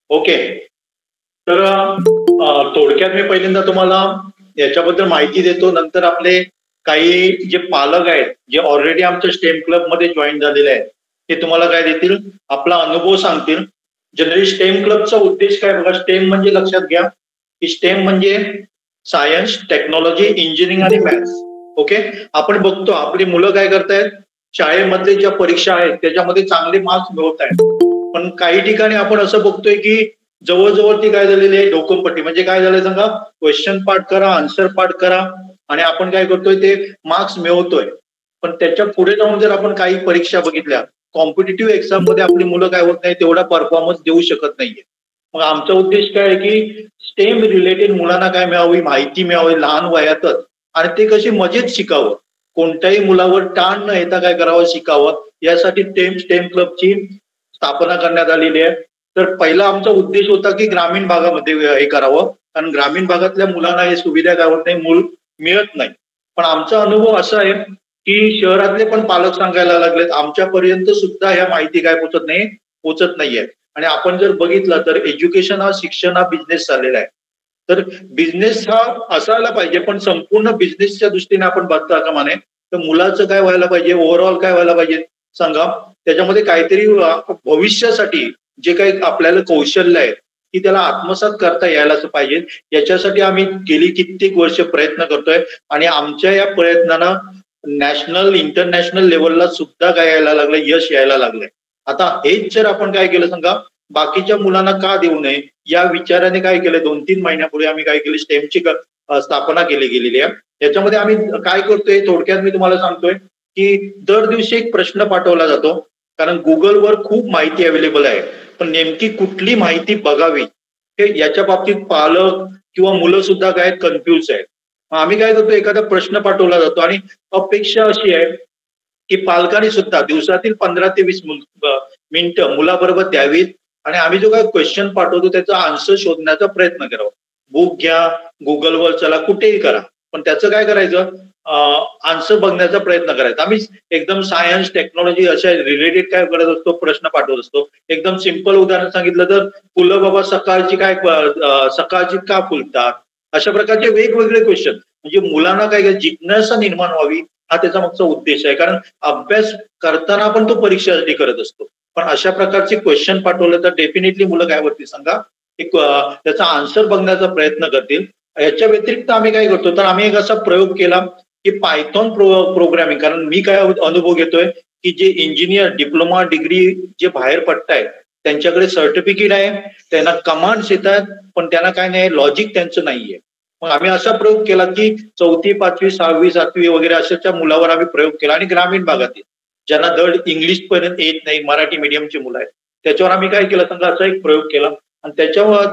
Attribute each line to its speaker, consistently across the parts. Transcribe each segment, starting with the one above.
Speaker 1: Okay. तर थोडक्यात मी पहिल्यांदा तुम्हाला याच्याबद्दल माहिती देतो. नंतर आपले काही जे पालक आहेत, जे ऑलरेडी आमच्या स्टेम क्लब मध्ये जॉईन झालेले आहेत, ते तुम्हाला काय देतील, आपला अनुभव सांगतील. जनरली स्टेम क्लबचा उद्देश काय बघा, स्टेम म्हणजे लक्षात घ्या की स्टेम म्हणजे सायन्स, टेक्नॉलॉजी, इंजिनिअरिंग आणि मॅथ्स. ओके. आपण बघतो आपली मुलं काय करतायत, शाळेमधले ज्या परीक्षा आहेत त्याच्यामध्ये चांगले मार्क्स मिळवत आहेत. पण काही ठिकाणी आपण असं बघतोय की जवळजवळ ती काय झालेली आहे, ढोकमपट्टी. म्हणजे काय झालंय सांगा, क्वेश्चन पाठ करा, आन्सर पाठ करा आणि आपण काय करतोय ते मार्क्स मिळवतोय. पण त्याच्या पुढे जाऊन जर आपण काही परीक्षा बघितल्या, कॉम्पिटिटिव्ह एक्झाम मध्ये आपली मुलं काय होत नाही, तेवढा परफॉर्मन्स देऊ शकत नाहीये. मग आमचा उद्देश काय आहे की स्टेम रिलेटेड मुलांना काय मिळावी, माहिती मिळावी लहान वयातच, आणि ते कशी मजेत शिकावं, कोणत्याही मुलावर ताण न येता काय करावं, शिकावं, यासाठी स्टेम क्लबची स्थापना करण्यात आलेली आहे. तर पहिला आमचा उद्देश होता की ग्रामीण भागामध्ये हे करावं, कारण ग्रामीण भागातल्या मुलांना हे सुविधा काय होत नाही, मूळ मिळत नाही. पण आमचा अनुभव असा आहे की शहरातले पण पालक सांगायला लागलेत, आमच्यापर्यंत सुद्धा ह्या माहिती काय पोचत नाहीये. आणि आपण जर बघितलं तर एज्युकेशन हा, शिक्षण हा बिझनेस झालेला आहे. तर बिझनेस हा असायला पाहिजे, पण संपूर्ण बिझनेसच्या दृष्टीने आपण बघता का माने, तर मुलाचं काय व्हायला पाहिजे, ओव्हरऑल काय व्हायला पाहिजे सांगा, त्याच्यामध्ये काहीतरी भविष्यासाठी जे काही आपल्याला कौशल्य आहे की त्याला आत्मसात करता यायलाच पाहिजे. याच्यासाठी आम्ही गेली कित्येक वर्ष प्रयत्न करतोय आणि आमच्या या प्रयत्नांना नॅशनल, इंटरनॅशनल लेवलला सुद्धा काय यायला लागलंय, यश यायला लागलंय. आता हेच जर आपण काय केलं सांगा, बाकीच्या मुलांना का देऊ नये या विचाराने काय केलं, 2-3 महिन्यापूर्वी आम्ही काय केलं, स्टेमची स्थापना केली गेलेली आहे. याच्यामध्ये आम्ही काय करतोय, थोडक्यात मी तुम्हाला सांगतोय की दर दिवशी एक प्रश्न पाठवला जातो, कारण गुगलवर खूप माहिती अवेलेबल आहे, पण नेमकी कुठली माहिती बघावी हे याच्या बाबतीत पालक किंवा मुलं सुद्धा काय कन्फ्युज आहेत. आम्ही काय करतो, एखादा प्रश्न पाठवला जातो आणि अपेक्षा अशी आहे की पालकांनी सुद्धा दिवसातील 15 ते 20 मिनिटं मुलाबरोबर द्यावीत आणि आम्ही जो काय क्वेश्चन पाठवतो त्याचा आन्सर शोधण्याचा प्रयत्न करावा. बुक घ्या, गुगलवर चला, कुठेही करा, पण त्याचं काय करायचं, आन्सर बघण्याचा प्रयत्न करायचा. आम्ही एकदम सायन्स, टेक्नॉलॉजी अशा रिलेटेड काय करत असतो, प्रश्न पाठवत असतो. एकदम सिंपल उदाहरण सांगितलं तर, फुलं बाबा सकाळची का फुलतात, अशा प्रकारचे वेगवेगळे क्वेश्चन. म्हणजे मुलांना काय जिज्ञासा निर्माण व्हावी, हा त्याचा मागचा उद्देश आहे. कारण अभ्यास करताना पण तो परीक्षेसाठी करत असतो, पण अशा प्रकारचे क्वेश्चन पाठवलं तर डेफिनेटली मुलं काय करतील सांगा, एक त्याचा आन्सर बघण्याचा प्रयत्न करतील. याच्या व्यतिरिक्त आम्ही काय करतो, तर आम्ही एक असा प्रयोग केला की पायथॉन प्रोग्रामिंग, कारण मी काय अनुभव घेतोय की जे इंजिनियर, डिप्लोमा, डिग्री जे बाहेर पडतायत त्यांच्याकडे सर्टिफिकेट आहे, त्यांना कमांड्स येतात, पण त्यांना काय नाही, लॉजिक त्यांचं नाहीये. मग आम्ही असा प्रयोग केला की 4थी, 5वी, 6वी, 7वी वगैरे अशाच्या मुलावर आम्ही प्रयोग केला आणि ग्रामीण भागातील ज्यांना धड इंग्लिश पर्यंत येत नाही, मराठी मीडियमची मुलं आहेत, त्याच्यावर आम्ही काय केलं सांगा, असा एक प्रयोग केला आणि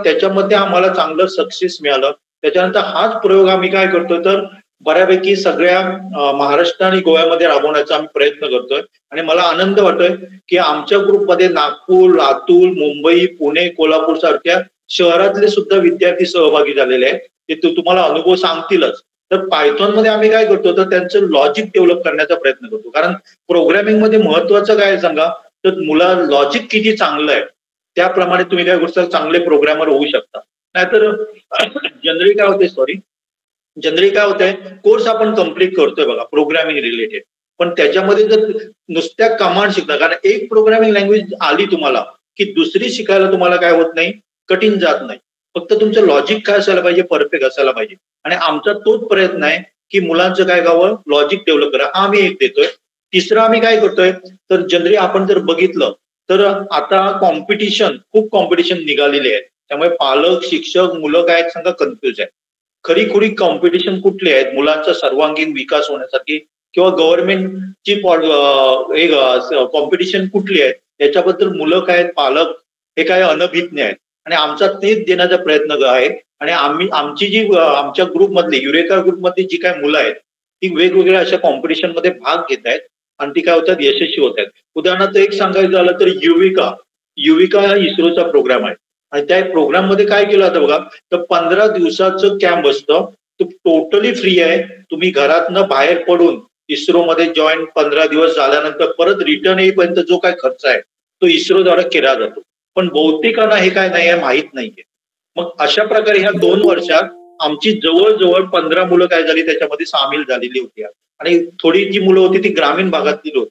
Speaker 1: त्याच्यामध्ये आम्हाला चांगलं सक्सेस मिळालं. त्याच्यानंतर हाच प्रयोग आम्ही काय करतोय, तर बऱ्यापैकी सगळ्या महाराष्ट्र आणि गोव्यामध्ये राबवण्याचा आम्ही प्रयत्न करतोय. आणि मला आनंद वाटतोय की आमच्या ग्रुपमध्ये नागपूर, लातूर, मुंबई, पुणे, कोल्हापूर सारख्या शहरातले सुद्धा विद्यार्थी सहभागी झालेले आहेत. ते तुम्हाला अनुभव सांगतीलच. तर पायथॉन मध्ये आम्ही काय करतो, तर त्यांचं लॉजिक डेव्हलप करण्याचा प्रयत्न करतो. कारण प्रोग्रामिंग मध्ये महत्वाचं काय सांगा, तर मुला लॉजिक किती चांगलं आहे त्याप्रमाणे तुम्ही काय गोष्ट चांगले प्रोग्रामर होऊ शकता. नाहीतर जनरली काय होतंय, कोर्स आपण कम्प्लीट करतोय बघा प्रोग्रामिंग रिलेटेड, पण त्याच्यामध्ये जर नुसत्या कमांड शिकता, कारण एक प्रोग्रामिंग लँग्वेज आली तुम्हाला की दुसरी शिकायला तुम्हाला काय होत नाही, कठीण जात नाही. फक्त तुमचं लॉजिक काय असायला पाहिजे, परफेक्ट असायला पाहिजे. आणि आमचा तोच प्रयत्न आहे की मुलांचं काय गावं, लॉजिक डेव्हलप करा, हा आम्ही एक देतोय. तिसरं आम्ही काय करतोय, तर जनरली आपण जर बघितलं तर आता खूप कॉम्पिटिशन निघालेली आहे. त्यामुळे पालक, शिक्षक, मुलं काय सांगा कन्फ्युज आहे. खरी कॉम्पिटिशन कुठली आहेत मुलांचा सर्वांगीण विकास होण्यासाठी, किंवा गव्हर्नमेंटची कॉम्पिटिशन कुठली आहे याच्याबद्दल मुलं काय आहेत, पालक हे काय अनभिज्ञ आहेत. आणि आमचा तेच देण्याचा प्रयत्न आहे. आणि आमची जी आमच्या ग्रुपमधली, युरेका ग्रुपमधली जी काय मुलं आहेत ती वेगवेगळ्या अशा कॉम्पिटिशन मध्ये भाग घेत आहेत आणि ती काय होतात, यशस्वी होत आहेत. उदाहरणार्थ एक सांगायचं झालं तर युविका हा इस्रोचा प्रोग्राम आहे आणि त्या प्रोग्राम मध्ये काय केलं जातं बघा, तर 15 दिवसाचं कॅम्प असतं. तो टोटली फ्री आहे. तुम्ही घरातनं बाहेर पडून इस्रोमध्ये जॉईन 15 दिवस झाल्यानंतर परत रिटर्न येईपर्यंत जो काय खर्च आहे तो इस्रोद्वारा केला जातो. पण बहुतेकांना हे काय नाहीये माहीत नाहीये. मग अशा प्रकारे ह्या 2 वर्षात आमची जवळजवळ 15 मुलं काय झाली त्याच्यामध्ये सामील झालेली होती आणि थोडी जी मुलं होती ती ग्रामीण भागातील होती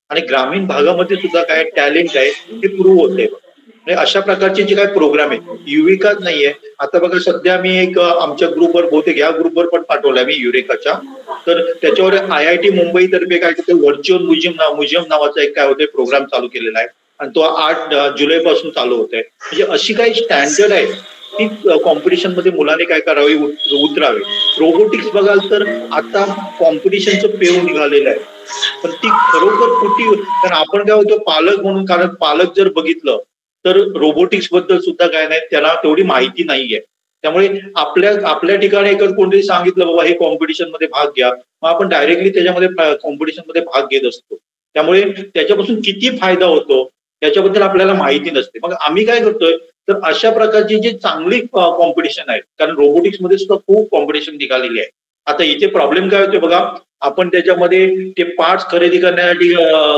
Speaker 1: आणि ग्रामीण भागामध्ये सुद्धा काय टॅलेंट आहे ते प्रूव्ह होते. म्हणजे अशा प्रकारचे जे काही प्रोग्राम आहे युविकाच नाहीये. आता बघा सध्या मी एक आमच्या ग्रुपवर बहुतेक या ग्रुपवर पण पाठवलाय मी युरेकाच्या. तर त्याच्यावर IIT मुंबईतर्फे काय व्हर्च्युअल म्युझियम नावाचा एक काय होते प्रोग्राम चालू केलेला आहे आणि तो 8 जुलैपासून चालू होत आहे. म्हणजे अशी काही स्टँडर्ड आहे ती कॉम्पिटिशन मध्ये मुलांनी काय करावी उतरावे. रोबोटिक्स बघाल तर आता कॉम्पिटिशनचं पेव निघालेलं आहे पण ती खरोखर कुठे कारण आपण काय होतो पालक म्हणून कारण पालक जर बघितलं तर रोबोटिक्स बद्दल सुद्धा काय नाही त्याला तेवढी माहिती नाहीये. त्यामुळे आपल्या ठिकाणी एखाद कोणतरी सांगितलं बाबा हे कॉम्पिटिशन मध्ये भाग घ्या मग आपण डायरेक्टली त्याच्यामध्ये कॉम्पिटिशन मध्ये भाग घेत असतो. त्यामुळे त्याच्यापासून किती फायदा होतो त्याच्याबद्दल आपल्याला माहिती नसते. मग आम्ही काय करतोय तर अशा प्रकारची जी चांगली कॉम्पिटिशन आहे कारण रोबोटिक्स मध्ये सुद्धा खूप कॉम्पिटिशन निघालेली आहे. आता इथे प्रॉब्लेम काय होते बघा आपण त्याच्यामध्ये ते पार्ट्स खरेदी करण्यासाठी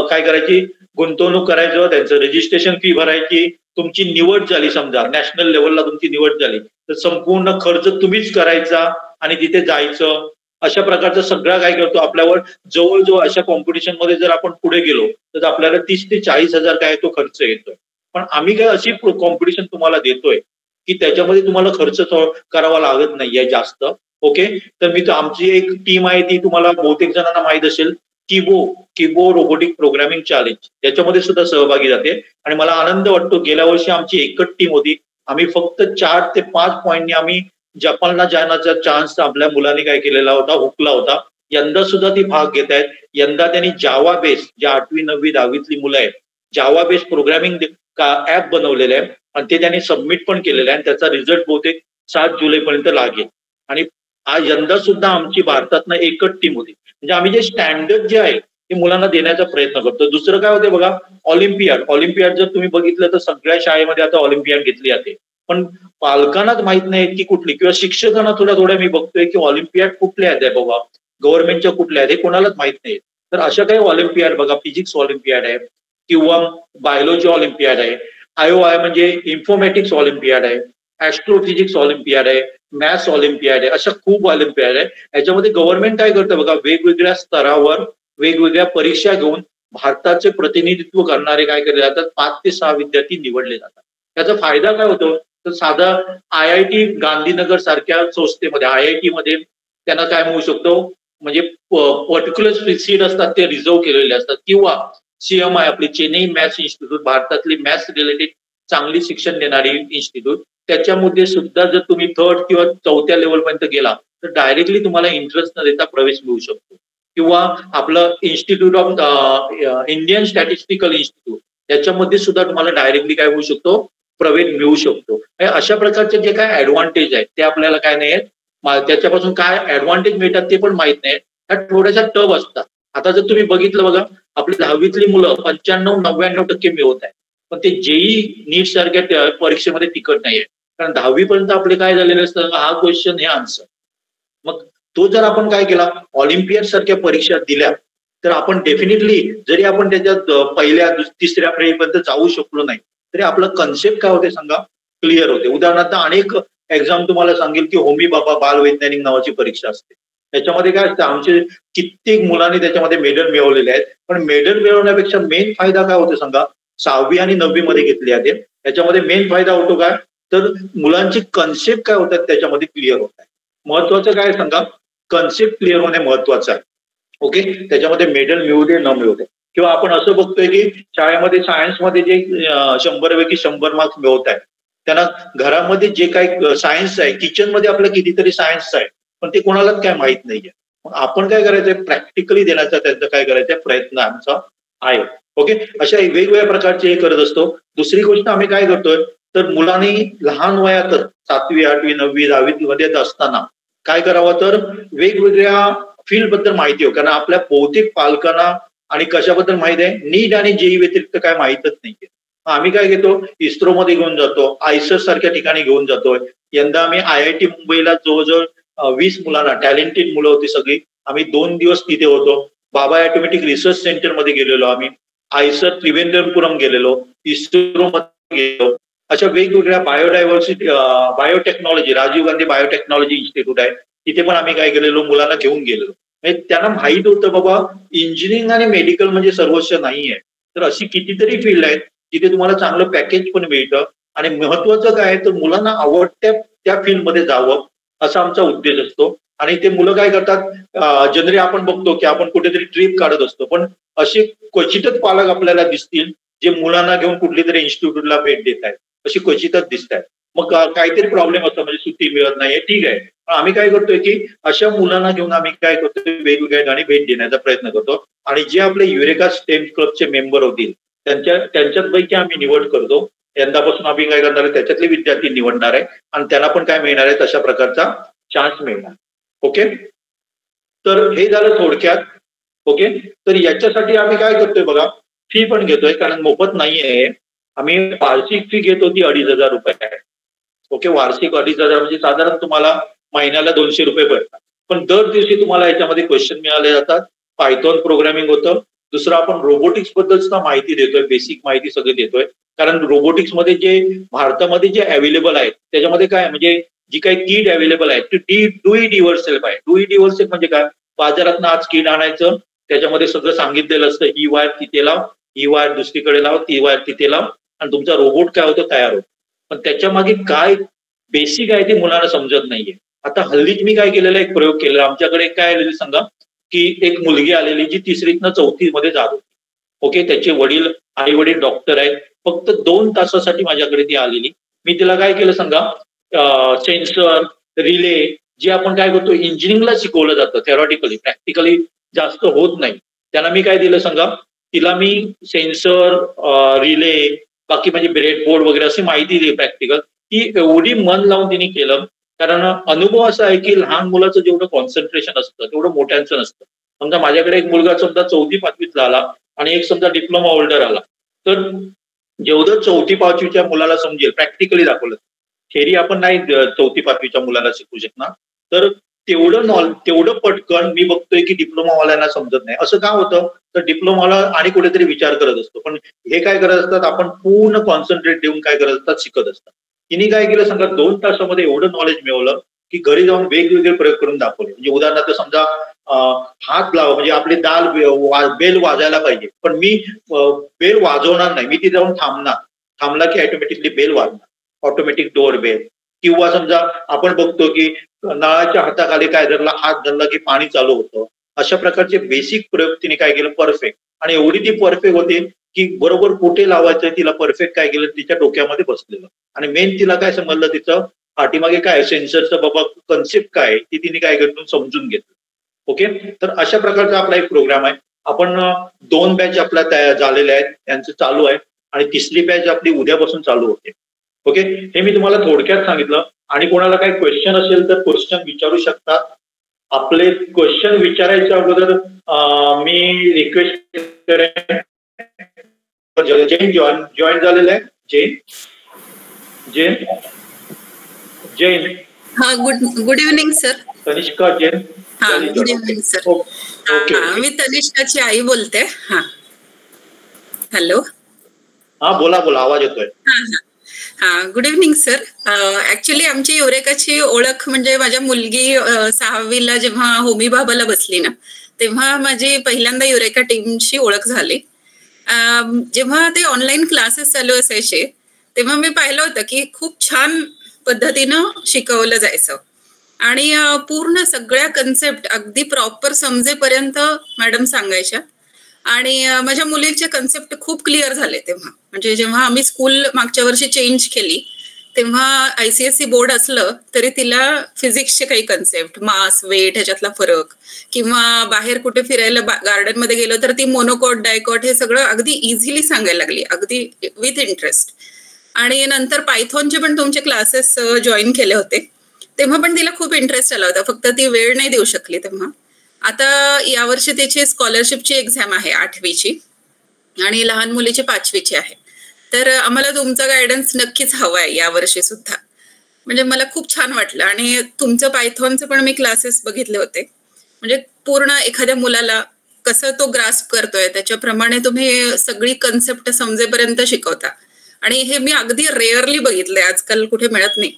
Speaker 1: काय करायची गुंतवणूक करायचं त्यांचं रजिस्ट्रेशन फी भरायची. तुमची निवड झाली समजा नॅशनल लेवलला तुमची निवड झाली तर संपूर्ण खर्च तुम्हीच करायचा आणि तिथे जायचं. अशा प्रकारचा सगळा काय करतो आपल्यावर जवळजवळ अशा कॉम्पिटिशन मध्ये जर आपण पुढे गेलो तर आपल्याला 30 ते 40 हजार काय तो खर्च येतोय. पण आम्ही काय अशी कॉम्पिटिशन तुम्हाला देतोय की त्याच्यामध्ये तुम्हाला खर्च करावा लागत नाहीये जास्त. ओके तर मी आमची एक टीम आहे ती तुम्हाला बहुतेक जणांना माहित असेल किबो रोबोटिक प्रोग्रामिंग चॅलेंज याच्यामध्ये सुद्धा सहभागी जाते आणि मला आनंद वाटतो गेल्या वर्षी आमची एकच टीम होती. आम्ही फक्त 4 ते 5 पॉईंटनी आम्ही जपानला जाण्याचा चान्स आपल्या मुलांनी काय केलेला होता हुकला होता. यंदा सुद्धा ती भाग घेत आहेत. यंदा त्यांनी जावा बेस ज्या 8वी 9वी 10वीतली मुलं आहेत जावा बेस प्रोग्रामिंग ऍप बनवलेलं आहे आणि ते त्यांनी सबमिट पण केलेलं आहे आणि त्याचा रिझल्ट बहुतेक 7 जुलैपर्यंत लागेल. आणि आज यंदा सुद्धा आमची भारतातनं एकच टीम होती. म्हणजे आम्ही जे स्टँडर्ड जे आहे ते मुलांना देण्याचा प्रयत्न करतो. दुसरं काय होते बघा ऑलिम्पियाड जर तुम्ही बघितलं तर सगळ्या शाळेमध्ये आता ऑलिम्पियाड घेतली जाते पण पालकांनाच माहित नाही की कुठली किंवा शिक्षकांना थोड्या मी बघतोय की ऑलिम्पियाड कुठल्या आहेत बाबा गव्हर्नमेंटच्या कुठल्या आहेत हे कोणालाच माहित नाही. तर अशा काही ऑलिम्पियाड बघा फिजिक्स ऑलिम्पियाड आहे किंवा बायोलॉजी ऑलिम्पियाड आहे. IOI म्हणजे इन्फॉर्मॅटिक्स ऑलिम्पियाड आहे ऍस्ट्रोफिजिक्स ऑलिम्पियाड आहे मॅथ्स ऑलिम्पियाड आहे. अशा खूप ऑलिम्पियाड आहे. याच्यामध्ये गव्हर्नमेंट काय करतं बघा वेगवेगळ्या स्तरावर वेगवेगळ्या परीक्षा घेऊन भारताचे प्रतिनिधित्व करणारे काय केले जातात 5 ते 6 विद्यार्थी निवडले जातात. त्याचा फायदा काय होतो तर साधा IIT गांधीनगर सारख्या संस्थेमध्ये IIT मध्ये त्यांना काय मिळू शकतो म्हणजे पर्टिक्युलर सीट असतात ते रिझर्व्ह केलेले असतात किंवा CMI आपली चेन्नई मॅथ्स इन्स्टिट्यूट भारतातली मॅथ्स रिलेटेड चांगली शिक्षण देणारी इन्स्टिट्यूट त्याच्यामध्ये सुद्धा जर तुम्ही 3rd किंवा 4थ्या लेवलपर्यंत गेला तर डायरेक्टली तुम्हाला इंटरेस्ट न देता प्रवेश मिळू शकतो. किंवा आपलं institute of Indian statistical institute याच्यामध्ये सुद्धा तुम्हाला डायरेक्टली काय होऊ शकतो प्रवेश मिळू शकतो. अशा प्रकारचे जे काय ऍडव्हान्टेज आहेत ते आपल्याला काय नाही त्याच्यापासून काय ऍडव्हान्टेज मिळतात ते पण माहित नाही. त्या थोड्याशा टफ असतात. आता जर तुम्ही बघितलं बघा आपली 10वीतली मुलं 95-99% मिळवत आहेत पण ते JEE नीट सारख्या परीक्षेमध्ये टिकत नाहीये कारण 10वी पर्यंत आपले काय झालेले असतं हा क्वेश्चन हे आन्सर. मग तो जर आपण काय केला ऑलिम्पियाड सारख्या परीक्षा दिल्या तर आपण डेफिनेटली जरी आपण त्याच्यात पहिल्या तिसऱ्या पर्यंत जाऊ शकलो नाही तरी आपलं कन्सेप्ट काय होते सांगा क्लिअर होते. उदाहरणार्थ अनेक एक्झाम तुम्हाला सांगेल की होमी बाबा बाल वैज्ञानिक नावाची परीक्षा असते. त्याच्यामध्ये काय असतं आमचे कित्येक मुलांनी त्याच्यामध्ये मेडल मिळवलेले आहेत. पण मेडल मिळवण्यापेक्षा मेन फायदा काय होतो सांगा 6वी आणि 9वी मध्ये घेतले जाते. त्याच्यामध्ये मेन फायदा होतो काय तर मुलांची कन्सेप्ट काय होतात त्याच्यामध्ये क्लिअर होत आहे. महत्वाचं काय सांगा कन्सेप्ट क्लिअर होणे महत्वाचं आहे. ओके त्याच्यामध्ये मेडल मिळू दे न मिळू दे. किंवा आपण असं बघतोय की शाळेमध्ये सायन्समध्ये जे 100 पैकी 100 मार्क्स मिळवत आहेत त्यांना घरामध्ये जे काही सायन्स आहे किचनमध्ये आपलं कितीतरी सायन्स आहे पण ते कोणालाच काय माहित नाहीये. मग आपण काय करायचंय प्रॅक्टिकली देण्याचा त्यांचा काय करायचा प्रयत्न आमचा आहे. ओके अशा वेगवेगळ्या प्रकारचे हे करत असतो. दुसरी गोष्ट आम्ही काय करतोय तर मुलांनी लहान वयातच 7वी 8वी 9वी 10वी मध्ये असताना काय करावं तर वेगवेगळ्या फील्ड बद्दल माहिती हो कारण आपल्या बहुतेक पालकांना आणि कशाबद्दल माहिती आहे नीट आणि JEE व्यतिरिक्त काय माहितच नाहीये. आम्ही काय घेतो इस्रोमध्ये घेऊन जातो आयसर सारख्या ठिकाणी घेऊन जातोय. यंदा आम्ही IIT मुंबईला जवळजवळ 20 मुलांना टॅलेंटेड मुलं होती सगळी. आम्ही 2 दिवस तिथे होतो. बाबा ऑटोमॅटिक रिसर्च सेंटर मध्ये गेलेलो आम्ही आयसर त्रिवेंद्रपुरम गेलेलो इस्रो गेलो. अशा वेगवेगळ्या biodiversity biotechnology, Rajiv Gandhi biotechnology institute आहे, तिथे पण आम्ही काय केलेलो, मुलांना घेऊन गेलेलो. म्हणजे त्यांना माहित होतं बाबा इंजिनिअरिंग आणि मेडिकल म्हणजे सर्वस्व नाही आहे. तर अशी कितीतरी फील्ड आहेत जिथे तुम्हाला चांगलं पॅकेज पण मिळतं आणि महत्वाचं काय आहे तर मुलांना आवडत्या त्या फील्डमध्ये जावं असा आमचा उद्देश असतो. आणि ते मुलं काय करतात, जनरली आपण बघतो की आपण कुठेतरी ट्रिप काढत असतो, पण असे क्वचितच पालक आपल्याला दिसतील जे मुलांना घेऊन कुठली तरी इन्स्टिट्यूटला भेट देत आहेत, अशी क्वचितच दिसत आहेत. मग काहीतरी प्रॉब्लेम असतो, म्हणजे सुट्टी मिळत नाही, ठीक आहे. पण आम्ही काय करतोय की अशा मुलांना घेऊन आम्ही काय करतोय, वेगवेगळ्या ठिकाणी भेट देण्याचा प्रयत्न करतो. आणि जे आपले युरेका स्टेम क्लबचे मेंबर होतील त्यांच्यापैकी आम्ही निवड करतो. यंदापासून आम्ही काय करणार आहे, त्याच्यातले विद्यार्थी निवडणार आहे आणि त्यांना पण काय मिळणार आहे, तशा प्रकारचा चान्स मिळणार. ओके, तर हे झालं थोडक्यात. ओके, तर याच्यासाठी आम्ही काय करतोय बघा, फी पण घेतोय, कारण मोफत नाहीये. आम्ही वार्षिक फी घेतो ती 2,500 रुपये. ओके, वार्षिक 2,500 म्हणजे साधारण तुम्हाला महिन्याला 200 रुपये पडतात. पण दर दिवशी तुम्हाला याच्यामध्ये क्वेश्चन मिळाले जातात, पायथॉन प्रोग्रामिंग होतं. दुसरं आपण रोबोटिक्स बद्दल सुद्धा माहिती देतोय, बेसिक माहिती सगळी देतोय. कारण रोबोटिक्स मध्ये जे भारतामध्ये जे अवेलेबल आहेत त्याच्यामध्ये काय म्हणजे जी काही किट अवेलेबल आहे ती डू इट युअर सेल्फ आहे. डू इट युअर सेल्फ म्हणजे काय, बाजारात आज किट आणायचं, त्याच्यामध्ये सगळं सांगितलेलं असतं, ही वायर तिथे लाव, ही वायर दुसरीकडे लाव, ती वायर तिथे लाव, आणि तुमचा रोबोट काय होतो, तयार होतो. पण त्याच्या मागे काय बेसिक आहे ते मुलांना समजत नाहीये. आता हल्लीच मी काय केलेला एक प्रयोग केलेला, आमच्याकडे काय आलेली सांगा, की एक मुलगी आलेली जी 3रीतनं 4थीमध्ये जात होती. ओके, त्याचे वडील आई वडील डॉक्टर आहेत. फक्त 2 तासासाठी माझ्याकडे ती आलेली. मी तिला काय केलं सांगा, सेन्सर, रिले, जे आपण काय करतो इंजिनिअरिंगला शिकवलं जातं थेरॉटिकली, प्रॅक्टिकली जास्त होत नाही. त्यांना मी काय दिलं सांगा, तिला मी सेन्सर, रिले, बाकी म्हणजे ब्रेडबोर्ड वगैरे अशी माहिती दिली प्रॅक्टिकल. ती एवढी मन लावून तिने केलं, कारण अनुभव असा आहे की लहान मुलाचं जेवढं कॉन्सन्ट्रेशन असतं तेवढं मोठ्यांचं नसतं. समजा माझ्याकडे एक मुलगा समजा 4थी-5वीतला आला आणि एक समजा डिप्लोमा होल्डर आला, तर जेवढं 4थी-5वीच्या मुलाला समजेल प्रॅक्टिकली दाखवलं, थेरी आपण नाही 4थी-5वीच्या मुलाला शिकू शकणार, तर तेवढं पटकन मी बघतोय की डिप्लोमावाल्यांना समजत नाही. असं का होतं, तर डिप्लोमाला आणि कुठेतरी विचार करत असतो, पण हे काय करत असतात, आपण पूर्ण कॉन्सन्ट्रेट देऊन काय करत असतात, शिकत असतात. तिने काय केलं सांगा, 2 तासामध्ये एवढं नॉलेज मिळवलं की घरी जाऊन वेगवेगळे प्रयोग करून दाखवले. म्हणजे उदाहरणार्थ समजा हात लावा, म्हणजे आपली बेल वाजायला पाहिजे, पण मी बेल वाजवणार नाही, मी ती जाऊन थांबला की ऑटोमॅटिकली बेल वाजणार, ऑटोमॅटिक डोअर बेल. किंवा समजा आपण बघतो की नळाच्या हाताखाली काय धरला, हात धरला की पाणी चालू होतं. अशा प्रकारचे बेसिक प्रयोग तिने काय केलं, परफेक्ट. आणि एवढी ती परफेक्ट होती की बरोबर कुठे लावायचं तिला परफेक्ट काय केलं, तिच्या डोक्यामध्ये बसलेलं. आणि मेन तिला काय समजलं, तिचं पाठीमागे काय सेन्सरचं बाबा कन्सेप्ट काय ती तिने काय करून समजून घेतलं. ओके, तर अशा प्रकारचा आपला एक प्रोग्राम आहे. आपण 2 बॅच आपल्या तयार झालेल्या आहेत, त्यांचं चालू आहे, आणि 3री बॅच आपली उद्यापासून चालू होते. ओके, हे मी तुम्हाला थोडक्यात सांगितलं. आणि कोणाला काही क्वेश्चन असेल तर क्वेश्चन विचारू शकता. आपले क्वेश्चन विचारायच्या अगोदर मी रिक्वेस्ट करेन, जैन जॉईन झालेलं आहे. जैन
Speaker 2: हा, good evening sir.
Speaker 1: Tanishka Jain.
Speaker 2: हा, गुड इव्हनिंग सर. मी तनिष्काची आई बोलते. हा, हॅलो.
Speaker 1: हा, बोला आवाज येतोय.
Speaker 2: हा, गुड इव्हनिंग सर. ऍक्च्युली आमची युरेकाची ओळख म्हणजे माझ्या मुलगी 6वीला जेव्हा होमी बाबाला बसली ना, तेव्हा माझी पहिल्यांदा युरेका टीमशी ओळख झाली. जेव्हा ते ऑनलाईन क्लासेस चालू असायचे तेव्हा मी पाहिलं होतं की खूप छान पद्धतीनं शिकवलं जायचं आणि पूर्ण सगळ्या कन्सेप्ट अगदी प्रॉपर समजेपर्यंत मॅडम सांगायच्या. आणि माझ्या मुलीचे कन्सेप्ट खूप क्लिअर झाले तेव्हा. म्हणजे जेव्हा आम्ही स्कूल मागच्या वर्षी चेंज केली तेव्हा ICSE बोर्ड असलं तरी तिला फिजिक्सचे काही कन्सेप्ट, मास, वेट, ह्याच्यातला फरक, किंवा बाहेर कुठे फिरायला गार्डन मध्ये गेलो तर ती मोनोकॉट, डायकॉट हे सगळं अगदी इझिली सांगायला लागली, अगदी विथ इंटरेस्ट. आणि नंतर पायथॉनचे पण तुमचे क्लासेस जॉईन केले होते तेव्हा पण तिला खूप इंटरेस्ट आला होता, फक्त ती वेळ नाही देऊ शकली तेव्हा. आता यावर्षी त्याची स्कॉलरशिपची एक्झाम आहे 8वीची आणि लहान मुलीची 5वीची आहे. तर आम्हाला तुमचा गायडन्स नक्कीच हवा आहे यावर्षी सुद्धा. म्हणजे मला खूप छान वाटलं. आणि तुमचं पायथॉनचं पण मी क्लासेस बघितले होते. म्हणजे पूर्ण एखाद्या मुलाला कसं तो ग्रास्प करतोय त्याच्याप्रमाणे तुम्ही सगळी कन्सेप्ट समजेपर्यंत शिकवता आणि हे मी अगदी रेअरली बघितलंय, आजकाल कुठे मिळत नाही.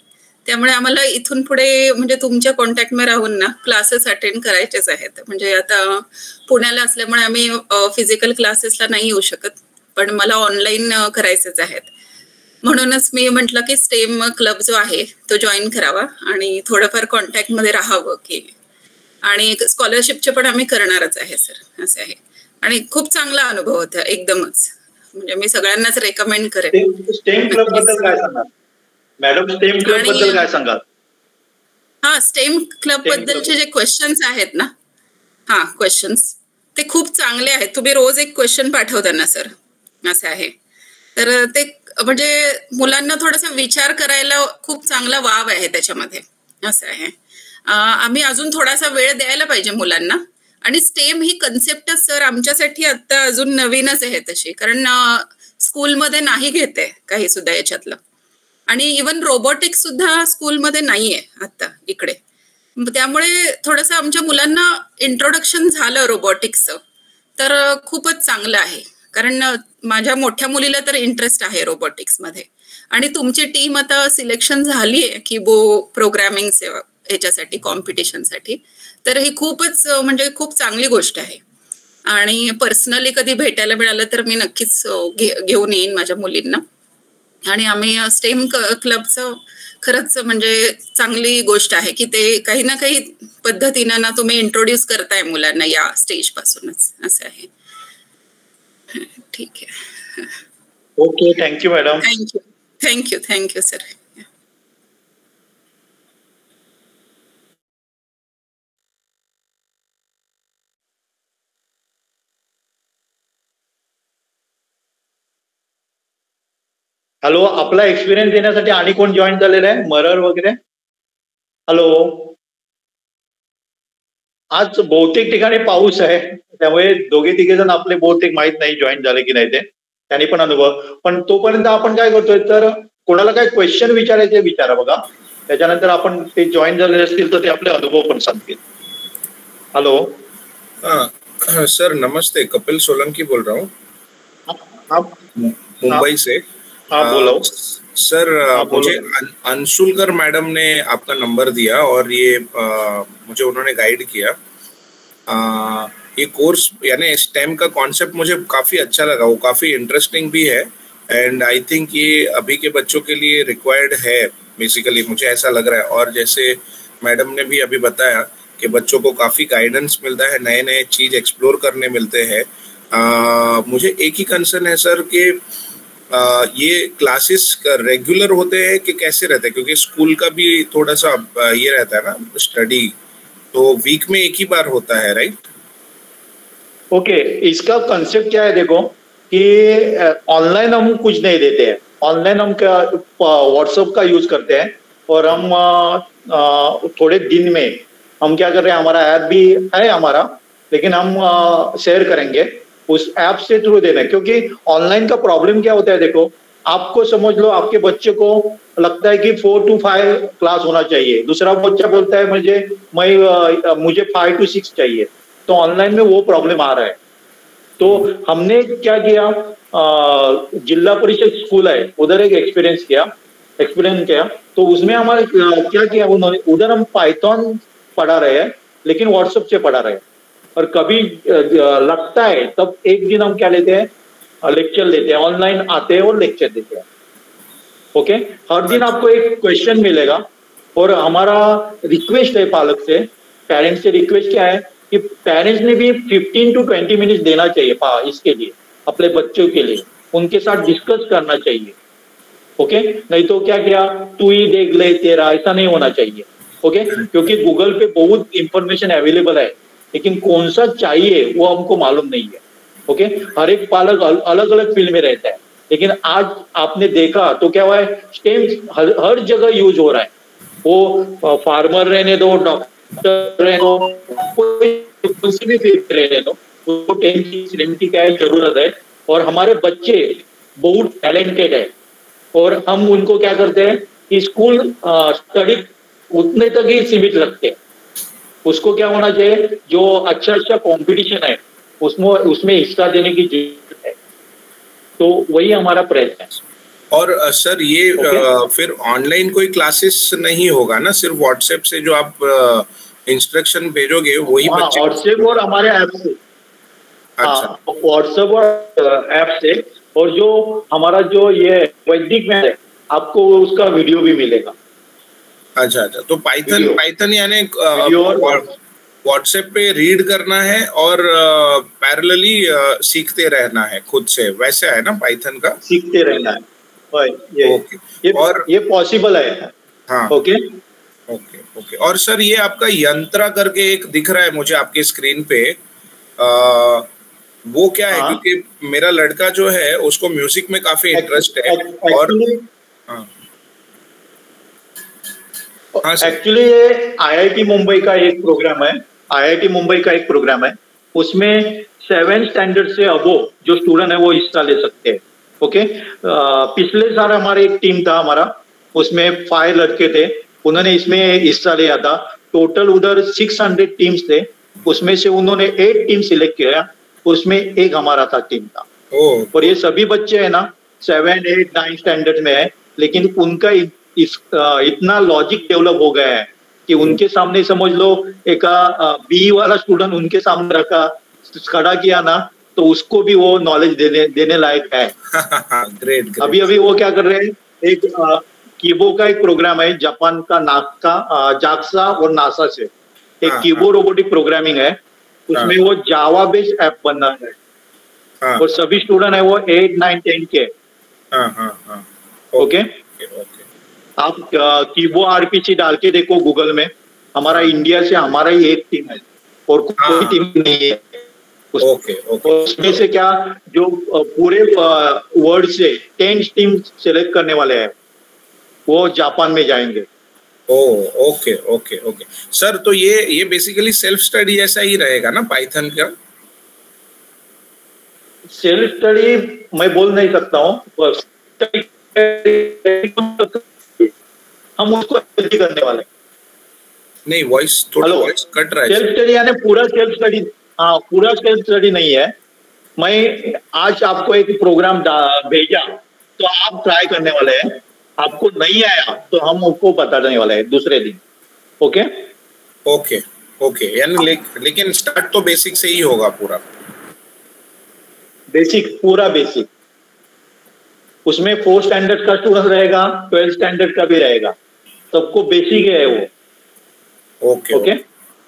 Speaker 2: त्यामुळे आम्हाला इथून पुढे म्हणजे तुमच्या कॉन्टॅक्टमध्ये राहून ना क्लासेस अटेंड करायचेच आहेत. म्हणजे आता पुण्याला असल्यामुळे आम्ही फिजिकल क्लासेसला नाही येऊ शकत, पण मला ऑनलाईन करायचेच आहेत. म्हणूनच मी म्हटलं की स्टेम क्लब जो आहे तो जॉईन करावा आणि थोडंफार कॉन्टॅक्टमध्ये राहावं की, आणि स्कॉलरशिपचे पण आम्ही करणारच आहे सर, असं आहे. आणि खूप चांगला अनुभव होता एकदमच, म्हणजे मी सगळ्यांनाच रेकमेंड करेन.
Speaker 1: स्टेम क्लब बद्दल काय सांगाल मॅडम? स्टेम क्लब बद्दल काय सांगाल?
Speaker 2: हा, स्टेम क्लब बद्दलचे जे क्वेश्चन्स आहेत ना, हा क्वेश्चन्स ते खूप चांगले आहेत. तुम्ही रोज एक क्वेश्चन पाठवता ना सर, असं आहे. तर ते म्हणजे मुलांना थोडासा विचार करायला खूप चांगला वाव आहे त्याच्यामध्ये, असं आहे. आम्ही अजून थोडासा वेळ द्यायला पाहिजे मुलांना. आणि स्टेम ही कन्सेप्टच सर आमच्यासाठी आता अजून नवीनच आहे तशी, कारण स्कूलमध्ये नाही घेते काही सुद्धा याच्यातलं. आणि इवन रोबोटिक्स सुद्धा स्कूलमध्ये नाहीये आता इकडे. त्यामुळे थोडंसं आमच्या मुलांना इंट्रोडक्शन झालं रोबोटिक्सचं तर खूपच चांगलं आहे. कारण माझ्या मोठ्या मुलीला तर इंटरेस्ट आहे रोबोटिक्समध्ये. आणि तुमची टीम आता सिलेक्शन झाली आहे की प्रोग्रॅमिंग याच्यासाठी, कॉम्पिटिशनसाठी. तर ही खूपच म्हणजे खूप चांगली गोष्ट आहे. आणि पर्सनली कधी भेटायला मिळालं तर मी नक्कीच घेऊन येईन माझ्या मुलींना. आणि आम्ही स्टेम क्लबचं खरंच म्हणजे चांगली गोष्ट आहे की ते काही ना काही पद्धतीनं ना तुम्ही इंट्रोड्यूस करताय मुलांना या स्टेज पासूनच, असं आहे. ठीक आहे.
Speaker 1: Okay, thank you madam.
Speaker 2: Thank you sir.
Speaker 1: Hello, आपला एक्सपिरियन्स देण्यासाठी आणि कोण जॉईन झालेलं आहे? मरर वगैरे? हॅलो, आज बहुतेक ठिकाणी पाऊस आहे, त्यामुळे दोघे तिघे जण आपले बहुतेक माहित नाही जॉईन झाले की नाही ते, त्यांनी पण अनुभव. पण तोपर्यंत आपण काय करतोय, तर कोणाला काय क्वेश्चन विचारायचे विचारा बघा, त्याच्यानंतर आपण ते जॉईन झालेले असतील तर ते आपले अनुभव पण सांगतील. हॅलो
Speaker 3: सर, नमस्ते, कपिल सोलंकी बोल रहा हूँ मुंबई से.
Speaker 1: हाँ बोलो
Speaker 3: सर. मुझे अंशुलकर मैडम ने आपका नंबर दिया और ये मुझे उन्होंने गाइड किया. ये कोर्स यानी स्टेम का कॉन्सेप्ट मुझे काफ़ी अच्छा लगा, वो काफ़ी इंटरेस्टिंग भी है. एंड आई थिंक ये अभी के बच्चों के लिए रिक्वायर्ड है बेसिकली, मुझे ऐसा लग रहा है. और जैसे मैडम ने भी अभी बताया कि बच्चों को काफ़ी गाइडेंस मिलता है, नए नए चीज़ एक्सप्लोर करने मिलते हैं. मुझे एक ही कंसर्न है सर कि ये क्लासेस रेगुलर होते हैं कि कैसे रहते हैं, क्योंकि स्कूल का भी थोड़ा सा ये रहता है ना स्टडी, तो वीक में एक ही बार होता है, राइट?
Speaker 1: ओके, इसका कंसेप्ट क्या है देखो कि ऑनलाइन हम कुछ नहीं देते हैं. ऑनलाइन हम क्या व्हाट्सएप का यूज करते हैं और हम थोड़े दिन में हम क्या कर रहे हैं, हमारा ऐप भी है हमारा, लेकिन हम शेयर करेंगे उस ऐप से थ्रू देना. क्योंकि ऑनलाइन का प्रॉब्लम क्या होता है देखो, आपको समझ लो आपके बच्चे को लगता है कि 4 to 5 क्लास होना चाहिए, दूसरा बच्चा बोलता है मुझे 5 to 6 चाहिए, तो ऑनलाइन में वो प्रॉब्लम आ रहा है. तो हमने क्या किया, जिला परिषद स्कूल है उधर एक एक्सपीरियंस किया. तो उसमें हमारे क्या किया उन्होंने, उधर हम पाइथन पढ़ा रहे हैं लेकिन व्हाट्सएप से पढ़ा रहे हैं. और कभी लगता है तब एक दिन हम क्या लेते हैं, लेक्चर लेते हैं, ऑनलाइन आते हैं और लेक्चर देते हैं. ओके, हर दिन आपको एक क्वेश्चन मिलेगा. और हमारा रिक्वेस्ट है पालक से, पेरेंट्स से रिक्वेस्ट क्या है कि पेरेंट्स ने भी 15 to 20 मिनट देना चाहिए इसके लिए, अपने बच्चों के लिए उनके साथ डिस्कस करना चाहिए. ओके, नहीं तो क्या किया तू ही देख ले तेरा, ऐसा नहीं होना चाहिए. ओके, क्योंकि गूगल पे बहुत इंफॉर्मेशन अवेलेबल है, लेकिन कौन सा चाहिए वो हमको मालूम नहीं है. ओके, हर एक पालक अलग अलग फील्ड में रहता है, लेकिन आज आपने देखा तो क्या हुआ है, स्टेम हर जगह यूज हो रहा है. वो फार्मर रहने दो, डॉक्टर रहने दो, कोई सी भी फील्ड रहने दो, उसको स्टेम की क्या जरूरत है. और हमारे बच्चे बहुत टैलेंटेड है और हम उनको क्या करते हैं कि स्कूल स्टडी उतने तक ही सीमित रखते हैं. उसको क्या होना चाहिए, जो अच्छा कंपटीशन है उसमें हिस्सा देने की जरूरत है. तो वही हमारा प्रयत्न है.
Speaker 3: और सर ये फिर ऑनलाइन कोई क्लासेस नहीं होगा ना, सिर्फ व्हाट्सएप से जो आप इंस्ट्रक्शन भेजोगे वही बच्चे?
Speaker 1: व्हाट्सएप और हमारे ऐप से।
Speaker 3: अच्छा,
Speaker 1: व्हाट्सएप और ऐप से। और जो हमारा जो ये वैदिक मैथ है, आपको उसका वीडियो भी मिलेगा।
Speaker 3: अच्छा अच्छा, तो पाइथन यानी व्हाट्सएप पे रीड करना है और पैरेलली सीखते रहना है खुद से, वैसे है ना पाइथन का?
Speaker 1: सीखते रहना है,
Speaker 3: ओके।
Speaker 1: और ये पॉसिबल है।
Speaker 3: हाँ,
Speaker 1: ओके
Speaker 3: ओके ओके। और सर ये आपका यंत्रा करके एक दिख रहा है मुझे आपके स्क्रीन पे, वो क्या है? क्योंकि मेरा लड़का जो है उसको म्यूजिक में काफी इंटरेस्ट है। और
Speaker 1: एक्चुअली ये आईआईटी मुंबई का एक प्रोग्राम है। आईआईटी मुंबई का एक प्रोग्राम है, उसमें 7th स्टैंडर्ड से अबोव जो स्टूडेंट है वो हिस्सा ले सकते हैं। ओके, पिछले साल हमारे एक टीम था हमारा, उसमें 5 लड़के थे, उन्होंने इसमें हिस्सा लिया था। टोटल उधर 600 टीम्स थे, उसमें से उन्होंने 8 टीम सिलेक्ट किया, उसमें एक हमारा था टीम था। और ये सभी बच्चे है ना 7, 8, 9 स्टैंडर्ड में है, लेकिन उनका इतना लॉजिक डेवलप हो गया है कि उनके सामने समझ लो एक बी वाला स्टूडेंट उनके सामने रखा, खड़ा किया ना, तो उसको भी वो नॉलेज देने लायक है।
Speaker 3: ग्रेट।
Speaker 1: अभी वो क्या कर रहे हैं, एक कीबो का एक प्रोग्राम है जापान का, जाक्सा और नासा से एक कीबो रोबोटिक प्रोग्रामिंग है, उसमें वो जावा बेस्ड ऐप बनना है। और सभी स्टूडेंट है वो 8, 9, 10 के। ओके, आप कीबो आरपीसी डाल के देखो गूगल में, हमारा इंडिया से हमारा ही एक टीम है और कोई टीम नहीं है। उसमें से क्या जो पूरे वर्ल्ड से 10 टीम सेलेक्ट करने वाले हैं, वो जापान में जाएंगे।
Speaker 3: ओके ओके ओके सर, तो ये बेसिकली सेल्फ स्टडी ऐसा ही रहेगा ना पाइथन का?
Speaker 1: सेल्फ स्टडी मैं बोल नहीं सकता हूँ, हम उसको करने वाले।
Speaker 3: नहीं, वॉइस थोड़ा कट रहा है।
Speaker 1: सेल्फ स्टडी यानी पूरा सेल्फ स्टडी, हाँ पूरा सेल्फ स्टडी नहीं है। मैं आज आपको एक प्रोग्राम भेजा तो आप ट्राई करने वाले हैं, आपको नहीं आया तो हम उसको बताने वाले हैं दूसरे दिन। ओके
Speaker 3: ओके ओके, यानी लेकिन स्टार्ट तो बेसिक से ही होगा पूरा?
Speaker 1: बेसिक, पूरा बेसिक। उसमें 4 स्टैंडर्ड का स्टूडेंट रहेगा, 12 स्टैंडर्ड का भी रहेगा, सबको बेसिक है वो।
Speaker 3: Okay okay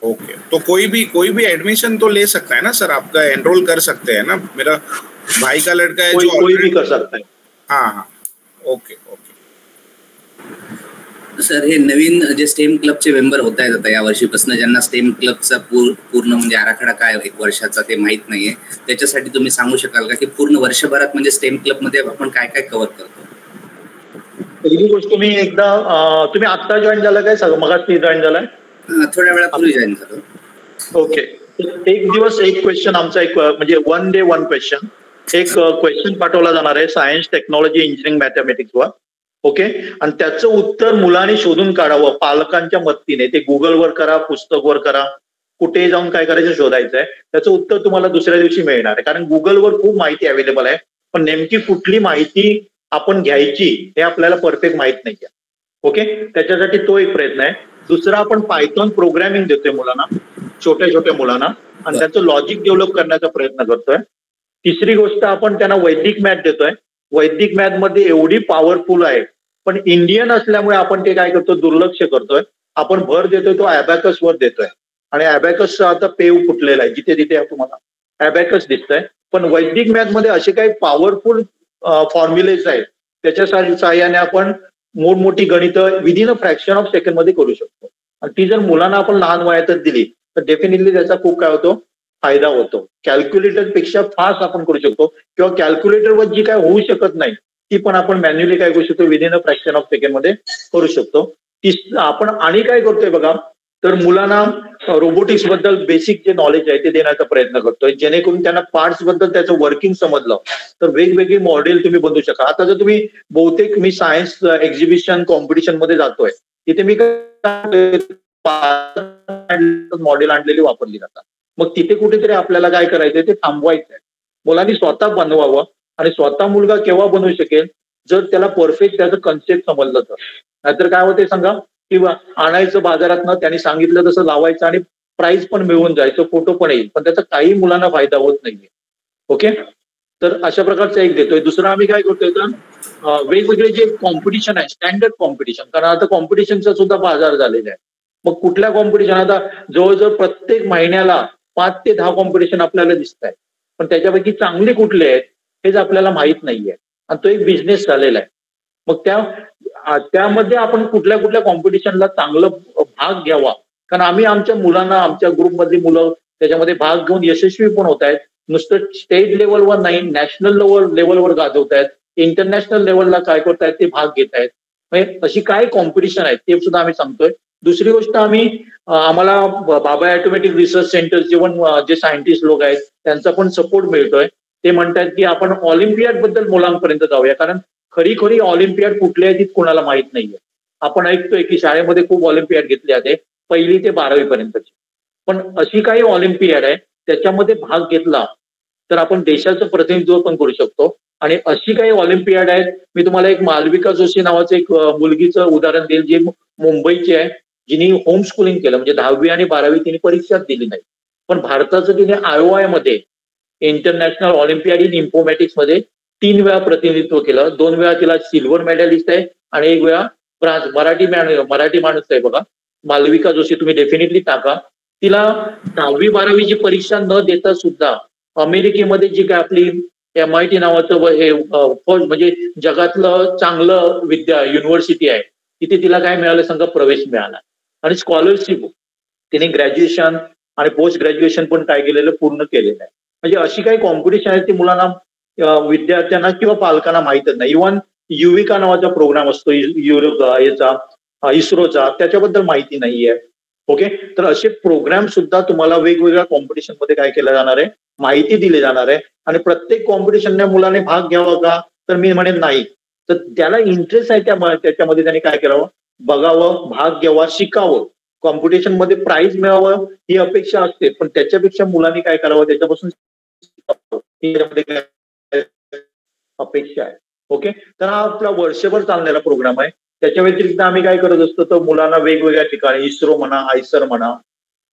Speaker 3: okay. तो कोई भी एडमिशन तो ले सकता है ना सर? आपका एनरोल कर सकते हैं ना? मेरा भाई का लड़का है जो
Speaker 1: कोई भी कर सकता है।
Speaker 3: हाँ, ओके ओके
Speaker 4: सर, हे नवीन जे स्टेम क्लबचे मेंबर होत आहेत आता यावर्षीपासून, ज्यांना स्टेम क्लबचा पूर्ण म्हणजे आराखडा काय 1 वर्षाचा ते माहित नाहीये, त्याच्यासाठी तुम्ही सांगू शकाल का की पूर्ण वर्षभरात म्हणजे स्टेम क्लब मध्ये आपण काय काय कव्हर करतो?
Speaker 1: पहिली गोष्ट, तुम्ही आता जॉईन झाला काय? मगाशी जॉईन झालाय?
Speaker 4: थोड्या वेळापूर्वी जॉईन झालो।
Speaker 1: ओके, एक दिवस एक क्वेश्चन आमचा, एक म्हणजे 1 day 1 क्वेश्चन, एक क्वेश्चन पाठवला जाणार आहे सायन्स, टेक्नॉलॉजी, इंजिनिअरिंग, मॅथमॅटिक्स वर. ओके, आणि त्याचं उत्तर मुलांनी शोधून काढावं पालकांच्या मदतीने. ते गुगलवर करा, पुस्तकवर करा, कुठेही जाऊन काय करायचं शोधायचं आहे. त्याचं उत्तर तुम्हाला दुसऱ्या दिवशी मिळणार आहे, कारण गुगलवर खूप माहिती अवेलेबल आहे, पण नेमकी कुठली माहिती आपण घ्यायची हे आपल्याला परफेक्ट माहित नाहीये. ओके, त्याच्यासाठी तो एक प्रयत्न आहे. दुसरा, आपण पायथॉन प्रोग्रामिंग देतोय मुलांना, छोट्या मुलांना, आणि त्याचं लॉजिक डेव्हलप करण्याचा प्रयत्न करतोय. तिसरी गोष्ट, आपण त्यांना वैदिक मॅथ देतोय. वैदिक मॅथ मध्ये एवढी पॉवरफुल आहे, पण इंडियन असल्यामुळे आपण ते काय करतो, दुर्लक्ष करतोय. आपण भर देतोय तो अबॅकस वर देतोय, आणि अबॅकस आता पेव फुटलेला आहे, जिथे तिथे तुम्हाला अबॅकस दिसतंय. पण वैदिक मॅथ मध्ये असे काही पॉवरफुल फॉर्म्युलेज आहेत, त्याच्या सहाय्याने आपण मोठी गणितं within a fraction of second मध्ये करू शकतो. आणि ती जर मुलांना आपण लहान वयातच दिली तर डेफिनेटली त्याचा खूप काय होतो, फायदा होतो. कॅल्क्युलेटर पेक्षा फास्ट आपण करू शकतो, किंवा कॅल्क्युलेटरवर जी काय होऊ शकत नाही ती पण आपण मॅन्युअली काय करू शकतो, within a fraction of second मध्ये करू शकतो. आपण आणि काय करतोय बघा, तर मुलांना रोबोटिक्स बद्दल बेसिक जे नॉलेज आहे ते देण्याचा प्रयत्न करतोय, जेणेकरून त्यांना पार्ट्स बद्दल त्याचं वर्किंग समजलं तर वेगवेगळी मॉडेल तुम्ही बनवू शका. आता जर तुम्ही बहुतेक मी सायन्स एक्झिबिशन कॉम्पिटिशन मध्ये जातोय, तिथे मी मॉडेल आणलेली वापरली जातात. मग तिथे कुठेतरी आपल्याला काय करायचंय, ते थांबवायचंय. मुलांनी स्वतः बनवावं, आणि स्वतः मुलगा केव्हा बनवू शकेल, जर त्याला परफेक्ट त्याचं कन्सेप्ट समजलं तर. नाहीतर काय होते सांगा, की आणायचं बाजारातनं, त्यांनी सांगितलं तसं लावायचं आणि प्राइस पण मिळून जायचं, फोटो पण येईल, पण त्याचा काही मुलांना फायदा होत नाहीये. ओके, तर अशा प्रकारचा एक देतोय. दुसरं आम्ही काय करतोय तर वेगवेगळे जे कॉम्पिटिशन आहे, स्टँडर्ड कॉम्पिटिशन, कारण आता कॉम्पिटिशनचा सुद्धा बाजार झालेला आहे. मग कुठल्या कॉम्पिटिशन, आता जवळजवळ प्रत्येक महिन्याला 5 ते 10 कॉम्पिटिशन आपल्याला दिसत आहे, पण त्याच्यापैकी चांगले कुठले आहेत हेच आपल्याला माहित नाहीये, आणि तो एक बिझनेस झालेला आहे. मग त्यामध्ये आपण कुठल्या कुठल्या कॉम्पिटिशनला चांगलं भाग घ्यावा, कारण आम्ही आमच्या मुलांना, आमच्या ग्रुपमधली मुलं त्याच्यामध्ये भाग घेऊन यशस्वी पण होत आहेत. नुसतं स्टेट लेवलवर नाही, नॅशनल लेवलवर गाजवत आहेत, इंटरनॅशनल लेवलला काय करतायत ते भाग घेत आहेत. म्हणजे अशी काय कॉम्पिटिशन आहेत ते सुद्धा आम्ही सांगतोय. दुसरी गोष्ट, आम्हाला बाबा ऑटोमॅटिक रिसर्च सेंटर जे सायंटिस्ट लोक आहेत त्यांचा पण सपोर्ट मिळतोय. ते म्हणतात की आपण ऑलिम्पियाड बद्दल मुलांपर्यंत जाऊया, कारण खरी ऑलिम्पियाड कुठली आहे ती कोणाला माहित नाहीये. आपण ऐकतोय की शाळेमध्ये खूप ऑलिम्पियाड घेतले जाते 1ली ते 12वी पर्यंतची, पण अशी काही ऑलिम्पियाड आहे त्याच्यामध्ये भाग घेतला तर आपण देशाचं प्रतिनिधित्व पण करू शकतो. आणि अशी काही ऑलिम्पियाड आहेत, मी तुम्हाला एक मालविका जोशी नावाचं एक मुलगीचं उदाहरण देईल, जी मुंबईची आहे, जिने होम स्कूलिंग केलं, म्हणजे 10वी आणि 12वी तिने परीक्षाच दिली नाही, पण भारताचं तिने IOI मध्ये इंटरनॅशनल ऑलिम्पियाड इन इन्फॉर्मॅटिक्स मध्ये 3 वेळा प्रतिनिधित्व केलं. 2 वेळा तिला सिल्वर मेडलिस्ट आहे आणि 1 वेळा ब्रांज. मराठी माणूस आहे बघा, मालविका जोशी, तुम्ही डेफिनेटली टाका. तिला 10वी 12वीची परीक्षा न देता सुद्धा अमेरिकेमध्ये जी काय आपली MIT नावाचं म्हणजे जगातलं चांगलं युनिव्हर्सिटी आहे, तिथे तिला काय मिळालं सांगा, प्रवेश मिळाला आणि स्कॉलरशिप. तिने ग्रॅज्युएशन आणि पोस्ट ग्रॅज्युएशन पण काय केलेलं, पूर्ण केलेलं आहे. म्हणजे अशी काही कॉम्पिटिशन आहे ती मुलांना, विद्यार्थ्यांना किंवा पालकांना माहितच नाही. इव्हन युविका नावाचा प्रोग्राम असतो इस्रोचा, त्याच्याबद्दल माहिती नाहीये. ओके, तर असे प्रोग्राम सुद्धा तुम्हाला वेगवेगळ्या कॉम्पिटिशन मध्ये काय केलं जाणार आहे, माहिती दिली जाणार आहे. आणि प्रत्येक कॉम्पिटिशनने मुलाने भाग घ्यावा का, तर मी म्हणेन नाही. तर त्याला इंटरेस्ट आहे त्याच्यामध्ये त्याने काय करावं, बघावं, भाग घ्यावा, शिकावं. कॉम्पिटिशन मध्ये प्राइज मिळावं ही अपेक्षा असते, पण त्याच्यापेक्षा मुलांनी काय करावं, त्याच्यापासून अपेक्षा आहे. ओके, तर हा आपला वर्षभर चालणारा प्रोग्राम आहे. त्याच्या व्यतिरिक्त आम्ही काय करत असतो, तर मुलांना वेगवेगळ्या ठिकाणी, इस्रो म्हणा, आयसर म्हणा,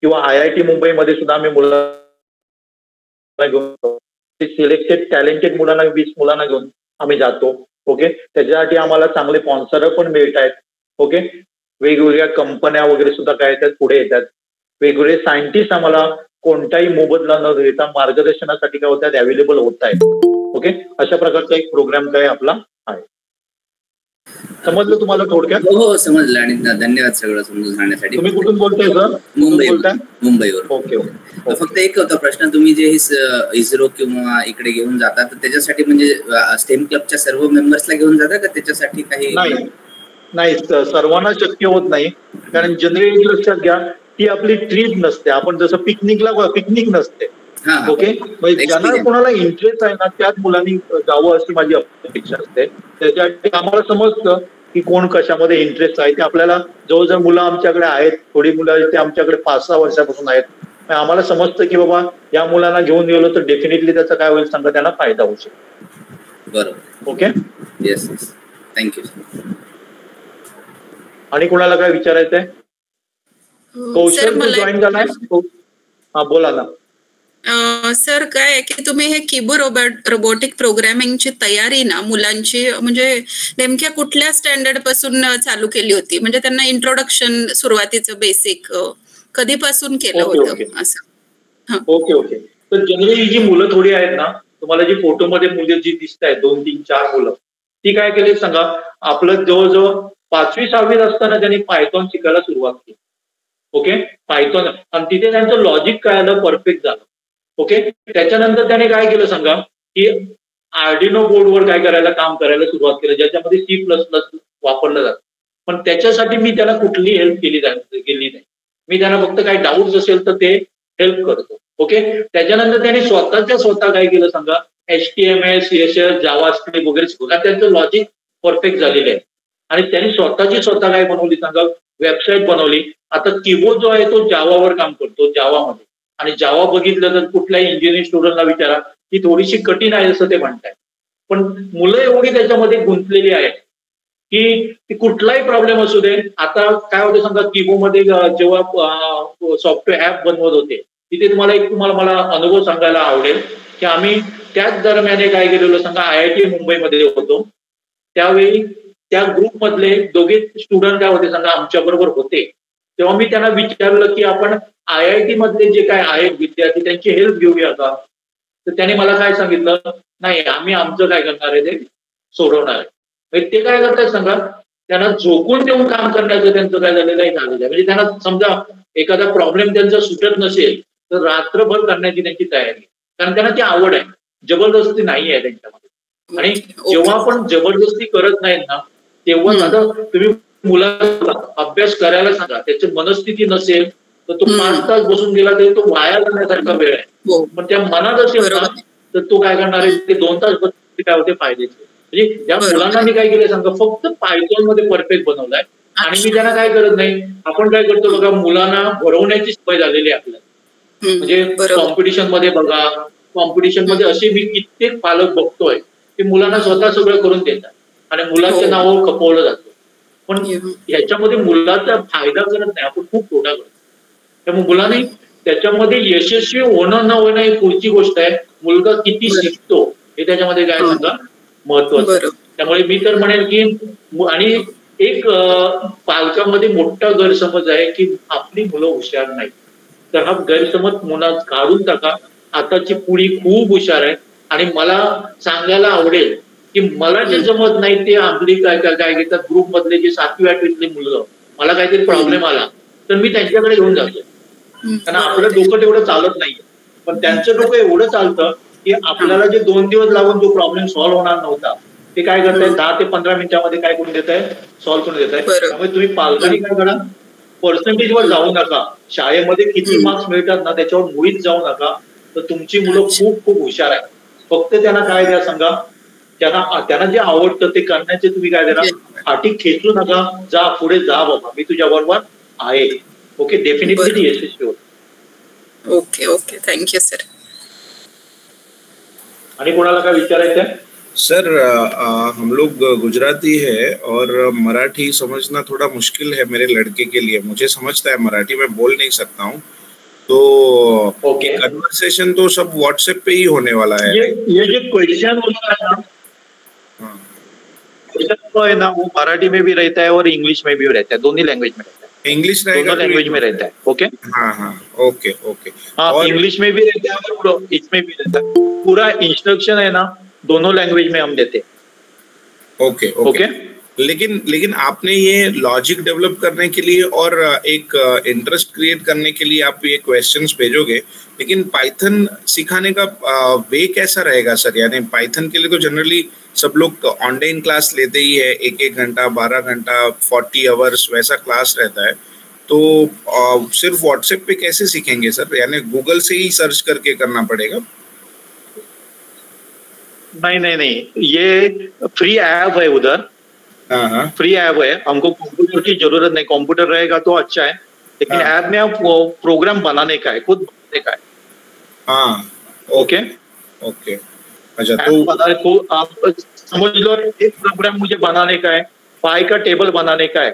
Speaker 1: किंवा IIT मुंबईमध्ये सुद्धा आम्ही मुलांना घेऊन, सिलेक्टेड टॅलेंटेड मुलांना 20 मुलांना घेऊन आम्ही जातो. ओके, त्याच्यासाठी आम्हाला चांगले स्पॉन्सर पण मिळत आहेत. ओके, वेगवेगळ्या कंपन्या वगैरे सुद्धा काय येतात, पुढे येतात. वेगवेगळे सायंटिस्ट आम्हाला कोणताही मोबदला न देता मार्गदर्शनासाठी काय होतात, अवेलेबल होत आहेत. ओके, अशा प्रकारचा एक प्रोग्राम काय आपला आहे. समजलं तुम्हाला थोडक्यात?
Speaker 4: हो, समजलं, आणि धन्यवाद सगळं समजून सांगण्यासाठी.
Speaker 1: तुम्ही कुठून बोलताय सर?
Speaker 4: मुंबईवर.
Speaker 1: ओके.
Speaker 4: फक्त एक होता प्रश्न, तुम्ही जे इस्रो किंवा इकडे घेऊन जाता, तर त्याच्यासाठी म्हणजे स्टेम क्लबच्या सर्व मेंबर्सला घेऊन जाता का त्याच्यासाठी काही?
Speaker 1: नाही, सर्वांना शक्य होत नाही, कारण जनरली लक्षात घ्या, ती आपली ट्रीप नसते. आपण जसं पिकनिक नसते. ओके, ज्यांना कोणाला इंटरेस्ट आहे ना, त्याच मुलांनी जावं अशी माझी अपेक्षा असते. त्याच्यासाठी आम्हाला समजतं की कोण कशामध्ये इंटरेस्ट आहे. ते आपल्याला जवळजवळ मुलं आमच्याकडे आहेत, थोडी मुलं ते आमच्याकडे 5-6 वर्षापासून आहेत. आम्हाला समजतं की बाबा या मुलांना घेऊन गेलो तर डेफिनेटली त्याचा काय होईल सांगा, त्यांना फायदा होऊ शकतो.
Speaker 4: बरोबर.
Speaker 1: Okay,
Speaker 4: yes, thank you.
Speaker 1: आणि कोणाला काय विचारायचंय? कौशल जॉईन झालाय? हा, बोला ना.
Speaker 2: सर, काय आहे की तुम्ही हे किबो रोबोटिक प्रोग्रॅमिंगची तयारी ना मुलांची, म्हणजे नेमक्या कुठल्या स्टँडर्ड पासून चालू केली होती, म्हणजे त्यांना इंट्रोडक्शन, सुरुवातीचं बेसिक कधीपासून केलं होतं असं?
Speaker 1: ओके. तर जनरली जी मुलं थोडी आहेत ना, तुम्हाला जी फोटोमध्ये मुलं जी दिसत आहेत, 2, 3, 4 मुलं, ती काय केली सांगा, आपलं जवळजवळ 5वी 6वीत असताना त्यांनी पायथॉन शिकायला सुरुवात केली. ओके, पायथॉन, आणि तिथे त्यांचं लॉजिक काय आलं, परफेक्ट झालं. ओके, त्याच्यानंतर त्याने काय केलं सांगा, की आर्डिनो बोर्डवर काय काम करायला सुरुवात केलं, ज्याच्यामध्ये C++ वापरलं जातं. पण त्याच्यासाठी मी त्याला कुठलीही हेल्प केली नाही. मी त्यांना फक्त काही डाऊट्स असेल तर ते हेल्प करतो. ओके, त्याच्यानंतर त्यांनी स्वतः काय केलं सांगा, HTML, CSS, जावास्क्रिप्ट वगैरे शिकवलं. त्यांचं लॉजिक परफेक्ट झालेलं आहे आणि त्यांनी स्वतः काय बनवली सांगा, वेबसाईट बनवली. आता किबो जो आहे तो जावावर काम करतो, जावामध्ये. आणि जावा बघितलं तर कुठल्याही इंजिनिअरिंग स्टुडंटला विचारा, ती थोडीशी कठीण आहे असं ते म्हणताय. पण मुलं एवढी त्याच्यामध्ये गुंतलेली आहेत की कुठलाही प्रॉब्लेम असू दे. आता काय होते समजा कीबोर्डमध्ये जेव्हा सॉफ्टवेअर ऍप बनवत होते तिथे तुम्हाला मला अनुभव सांगायला आवडेल की आम्ही त्याच दरम्यान काय केलेलं सांगा, IIT मुंबईमध्ये होतो. त्यावेळी त्या ग्रुपमधले दोघे स्टुडंट काय होते सांगा आमच्या बरोबर होते. तेव्हा मी त्यांना विचारलं की आपण IIT मधले जे काय आहेत विद्यार्थी त्यांची हेल्प घेऊया का. तर त्याने मला काय सांगितलं, नाही आम्ही आमचं काय करणार आहे ते सोडवणार आहे. ते काय करतात सांगा, त्यांना झोकून देऊन काम करण्याचं त्यांचं काय झालेलं आहे म्हणजे त्यांना समजा एखादा प्रॉब्लेम त्यांचा सुटत नसेल तर रात्रभर करण्याची त्यांची तयारी, कारण त्यांना ती आवड आहे, जबरदस्ती नाही आहे त्यांच्यामध्ये. आणि जेव्हा आपण जबरदस्ती करत नाहीत ना तेव्हा आता तुम्ही मुलाला अभ्यास करायला सांगा, त्याची मनस्थिती नसेल तर तो 5 तास बसून गेला तरी तो वाया जाण्यासारखा वेळ आहे. पण त्या मनात असेल ना तर तो काय करणार आहे, ते 2 तास बसून काय होते फायद्याचे. म्हणजे ज्या मुलांना मी काय केलं सांगा, फक्त पायथॉन मध्ये परफेक्ट बनवलाय आणि मी त्यांना काय करत नाही. आपण काय करतो बघा, मुलांना भरवण्याची सवय झालेली आहे आपल्याला. म्हणजे कॉम्पिटिशन मध्ये बघा, कॉम्पिटिशन मध्ये असे मी कित्येक पालक बघतोय की मुलांना स्वतः सगळं करून देतात आणि मुलांच्या नावावर खपवलं जातं. पण ह्याच्यामध्ये मुलाचा फायदा करत नाही, आपण खूप तोटा करतो. त्यामुळे मुलांनी त्याच्यामध्ये यशस्वी होणं न होणं ही पुढची गोष्ट आहे. मुलगा किती शिकतो हे त्याच्यामध्ये काय सांगा महत्वाचं. त्यामुळे मी तर म्हणेन की आणि एक पालकामध्ये मोठा गैरसमज आहे की आपली मुलं हुशार नाही. तर हा गैरसमज मुलात काढून टाका. आताची पिढी खूप हुशार आहे आणि मला सांगायला आवडेल की मला जे जमत नाही ते आपली काय घेतात ग्रुप मधले जे 7वी 8वीतले मुलं, मला काहीतरी प्रॉब्लेम आला तर मी त्यांच्याकडे घेऊन जातो. कारण आपलं डोकं तेवढं चालत नाहीये, पण त्यांचं डोकं एवढं चालतं की आपल्याला जे 2 दिवस लागून जो प्रॉब्लेम सॉल्व्ह होणार नव्हता ते काय करताय 10 ते 15 मिनिटांमध्ये काय करून देत आहे, सॉल्व्ह करून देत आहे. त्यामुळे तुम्ही पालकांनी काय करा, पर्सेंटेजवर जाऊ नका. शाळेमध्ये किती मार्क्स मिळतात ना त्याच्यावर मुळीच जाऊ नका. तर तुमची मुलं खूप खूप हुशार आहेत. फक्त त्यांना काय द्या सांगा, त्यांना जे आवडतं ते करण्याचे तुम्ही काय द्या, पाठी खेचू नका, जा पुढे जा बाबा, मी तुझ्या बरोबर आहे. ओके, डेफिनेटली यशस्वी होत.
Speaker 2: Okay okay, thank you sir.
Speaker 1: आणि कोणाला काय विचारायचं है?
Speaker 3: सर हम लोग गुजराती है और मराठी समझना थोड़ा मुश्किल है मेरे लड़के के लिए. मुझे समझता है मराठी, मैं बोल नहीं सकता हूँ. तो कन्वर्सेशन तो सब व्हाट्सएप पे ही होने वाला है.
Speaker 1: ये जो क्वेश्चन होता है ना, क्वेश्चन है ना, वो मराठी में भी रहता है और इंग्लिश में भी रहता है, दोनों लैंग्वेज में रहता है.
Speaker 3: इंग्लिश
Speaker 1: दोनों लैंग्वेज में रहता है. ओके,
Speaker 3: हाँ ओके ओके.
Speaker 1: और इंग्लिश में भी रहता है और इसमें भी रहता है. पूरा इंस्ट्रक्शन है ना दोनों लैंग्वेज में हम देते हैं.
Speaker 3: Okay okay. लेकिन आपने ये लॉजिक डेवलप करने के लिए और एक इंटरेस्ट क्रिएट करने के लिए आप ये क्वेश्चंस भेजोगे, लेकिन पाइथन सिखाने का वे कैसा रहेगा सर? यानी पाइथन के लिए तो जनरली सब लोग ऑनलाइन क्लास लेते ही है, 1 घंटा 12 घंटा 40 आवर्स वैसा क्लास रहता है. तो सिर्फ व्हाट्सएप पे कैसे सीखेंगे सर? यानी गूगल से ही सर्च करके करना पड़ेगा?
Speaker 1: नहीं, ये फ्री ऐप है उधर. फ्री ऐप है, हमको कंप्यूटर की जरूरत नहीं. कंप्यूटर रहेगा तो अच्छा है, लेकिन ऐप में आप प्रोग्राम बनाने का है, खुद बनाने का है.
Speaker 3: Okay okay. अच्छा,
Speaker 1: तो आप समझ लो एक प्रोग्राम मुझे बनाने का है, फाई का टेबल बनाने का है.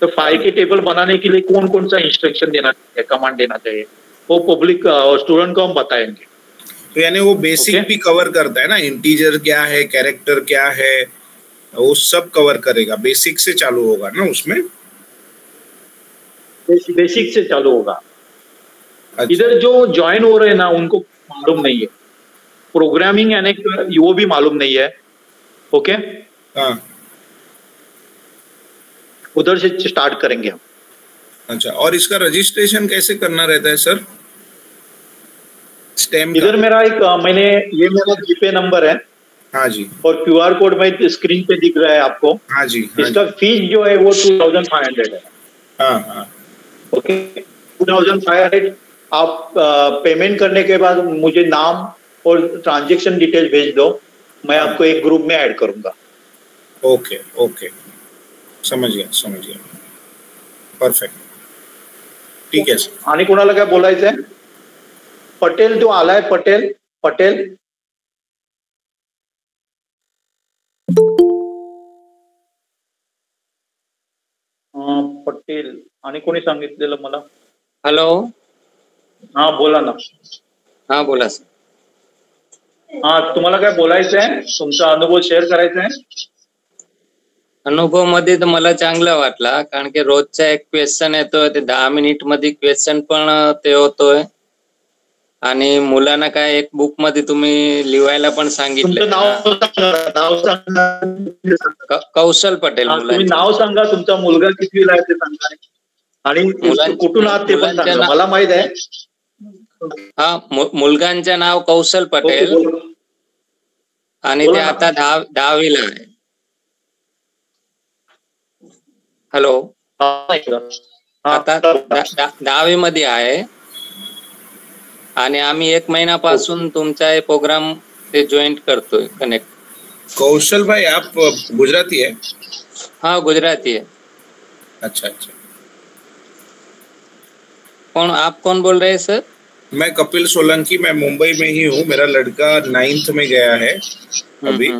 Speaker 1: तो फाई के टेबल बनाने के लिए कौन कौन सा इंस्ट्रक्शन देना चाहिए, कमांड देना चाहिए, वो पब्लिक स्टूडेंट को हम बताएंगे.
Speaker 3: तो यानी वो बेसिक भी कवर करता है ना, इंटीजर क्या है, कैरेक्टर क्या है, वो सब कवर करेगा. बेसिक से चालू होगा ना उसमें?
Speaker 1: बेसिक से चालू होगा. अच्छा. इधर जो ज्वाइन हो रहे हैं ना उनको मालूम नहीं है प्रोग्रामिंग, यानी वो भी मालूम नहीं है. ओके, उधर से स्टार्ट करेंगे हम.
Speaker 3: अच्छा, और इसका रजिस्ट्रेशन कैसे करना रहता है सर? स्टेम
Speaker 1: इधर मेरा ये मेरा जीपे नंबर है.
Speaker 3: हाँ जी.
Speaker 1: और QR कोड में स्क्रीन पे दिख रहा है आपको.
Speaker 3: हाँ जी.
Speaker 1: इसका फीस जो है वो 2500 है.
Speaker 3: हाँ.
Speaker 1: ओके, 2500. आप पेमेंट करने के बाद मुझे नाम और ट्रांजैक्शन डिटेल भेज दो, मैं आपको एक ग्रुप में ऐड करूंगा.
Speaker 3: ओके ओके, समझ गया. परफेक्ट, ठीक है सर.
Speaker 1: आणि कोणाला काय बोलायचंय? पटेल जो आलाय, पटेल आणि कोणी सांगितलेलं मला?
Speaker 5: हॅलो.
Speaker 1: हा बोला ना.
Speaker 5: हा बोला सर.
Speaker 1: हा तुम्हाला काय बोलायचं आहे? तुमचा अनुभव शेअर करायचा आहे?
Speaker 5: अनुभव मध्ये तर मला चांगला वाटला, कारण की रोजचा एक क्वेश्चन येतोय, ते 10 मिनिट मध्ये क्वेश्चन पण ते होतोय, आणि मुलांना काय एक बुक मध्ये तुम्ही लिहायला पण सांगितलं. कौशल पटेल.
Speaker 1: तुम्ही नाव सांगा, तुमचा मुलगा कितवीला आहे ते सांगा, आणि कुठून आहात ते पण सांगा, मला माहित आहे.
Speaker 5: हा, मुलगांचं नाव कौशल पटेल, आणि ते आता 10वीला आहे. हॅलो. आता 10वी मध्ये आहे, आणि आम्ही 1 महिन्यापासून तुमचा हे प्रोग्राम ते जॉईन करतोय, कनेक्ट.
Speaker 3: कौशल भाई, आप गुजराती है?
Speaker 5: हाँ, गुजराती है.
Speaker 3: अच्छा अच्छा.
Speaker 5: आप कौन बोल रहे हैं सर?
Speaker 3: मैं कपिल सोलंकी, मैं मुंबई में ही हूँ. मेरा लड़का 9th में गया है अभी,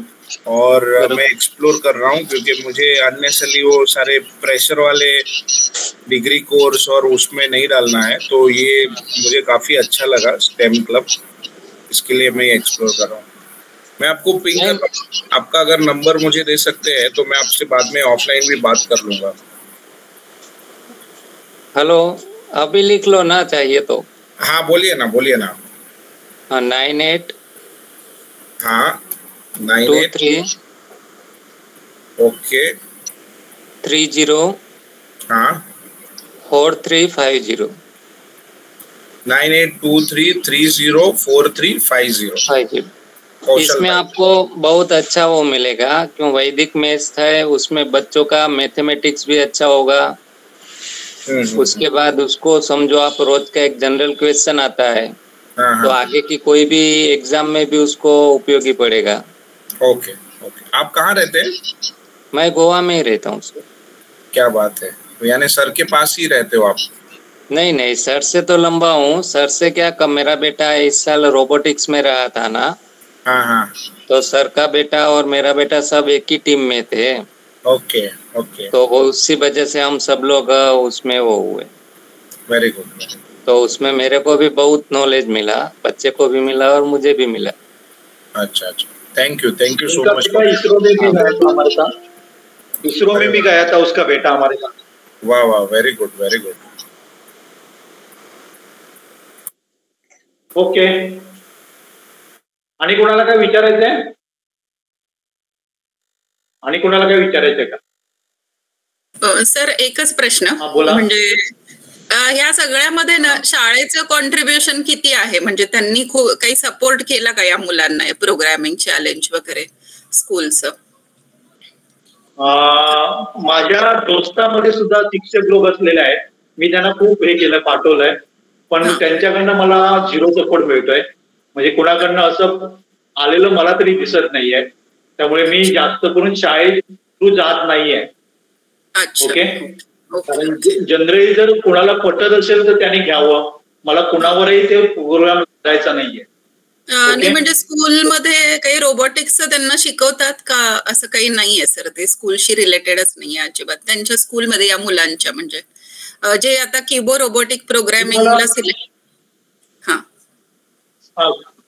Speaker 3: और मैं एक्सप्लोर कर रहा हूँ, क्योंकि मुझे अननेसेसरी वो सारे प्रेशर वाले डिग्री कोर्स और उसमें नहीं डालना है. तो ये मुझे काफी अच्छा लगा स्टेम क्लब, इसके लिए मैं एक्सप्लोर कर रहा हूँ. मैं आपको पिंग कर रहा हूँ, आपका अगर नंबर मुझे दे सकते हैं तो मैं आपसे बाद में ऑफलाइन भी बात कर लूंगा.
Speaker 5: हेलो, अभी लिख लो ना, चाहिए तो.
Speaker 3: हाँ बोलिए ना, बोलिए ना.
Speaker 5: 98.
Speaker 3: हाँ 98
Speaker 5: 23.
Speaker 3: ओके.
Speaker 5: 30.
Speaker 3: हाँ
Speaker 5: 4350.
Speaker 3: 9823304350.
Speaker 5: इसमें आपको बहुत अच्छा वो मिलेगा, क्यों वैदिक मैथ्स है उसमें, बच्चों का मैथमेटिक्स भी अच्छा होगा. उसके बाद उसको समझो, आप रोज का एक जनरल क्वेश्चन आता है, तो आगे की कोई भी एग्जाम में भी उसको उपयोगी पड़ेगा.
Speaker 3: Okay okay. आप कहाँ रहते हैं?
Speaker 5: मैं गोवा में ही रहता हूँ सर.
Speaker 3: क्या बात है, यानी सर के पास ही रहते हो आप?
Speaker 5: नहीं नहीं, सर से तो लंबा हूँ. सर से क्या कम, मेरा बेटा इस साल रोबोटिक्स में रहा था ना.
Speaker 3: हाँ.
Speaker 5: तो सर का बेटा और मेरा बेटा सब एक ही टीम में थे.
Speaker 3: Okay okay.
Speaker 5: तो वो उसी वजह से हम सब लोग उसमें वो हुए.
Speaker 3: Very good.
Speaker 5: तो उसमें मेरे को भी बहुत नॉलेज मिला, बच्चे को भी मिला और मुझे भी मिला.
Speaker 3: अच्छा अच्छा. Thank you so much.
Speaker 1: ISRO में भी गया था हमारे साथ. इसरो में भी गया था उसका बेटा हमारे साथ.
Speaker 3: वाह वाह, very good very good.
Speaker 1: Okay. आणि कोणाला काय विचारायचंय? का?
Speaker 2: सर एकच प्रश्न,
Speaker 1: बोला.
Speaker 2: म्हणजे ह्या सगळ्यामध्ये ना शाळेचं कॉन्ट्रीब्युशन किती आहे? म्हणजे त्यांनी काही सपोर्ट केला का या मुलांना, प्रोग्रामिंग चॅलेंज वगैरे स्कूलचं?
Speaker 1: माझ्या दोस्तामध्ये सुद्धा शिक्षक लोक असलेले आहेत. मी त्यांना खूप हे केलं, पाठवलंय, पण त्यांच्याकडनं मला 0 सपोर्ट मिळतोय. म्हणजे कुणाकडनं असं आलेलं मला तरी दिसत नाहीये. त्यामुळे मी जास्त करून शाळेत थ्रू जात नाहीये. ओके. कारण जनरली जर कुणाला पटत असेल तर त्याने घ्यावं. मला कुणावरही ते प्रोग्राम करायचा नाहीये.
Speaker 2: आणि म्हणजे स्कूलमध्ये काही रोबोटिक्सचं त्यांना शिकवतात का? असं काही नाहीये सर, ते स्कूलशी रिलेटेडच नाहीये अजिबात त्यांच्या स्कूलमध्ये या मुलांच्या. म्हणजे जे आता कीबोर्ड रोबोटिक प्रोग्रामिंगला सिलेक्ट.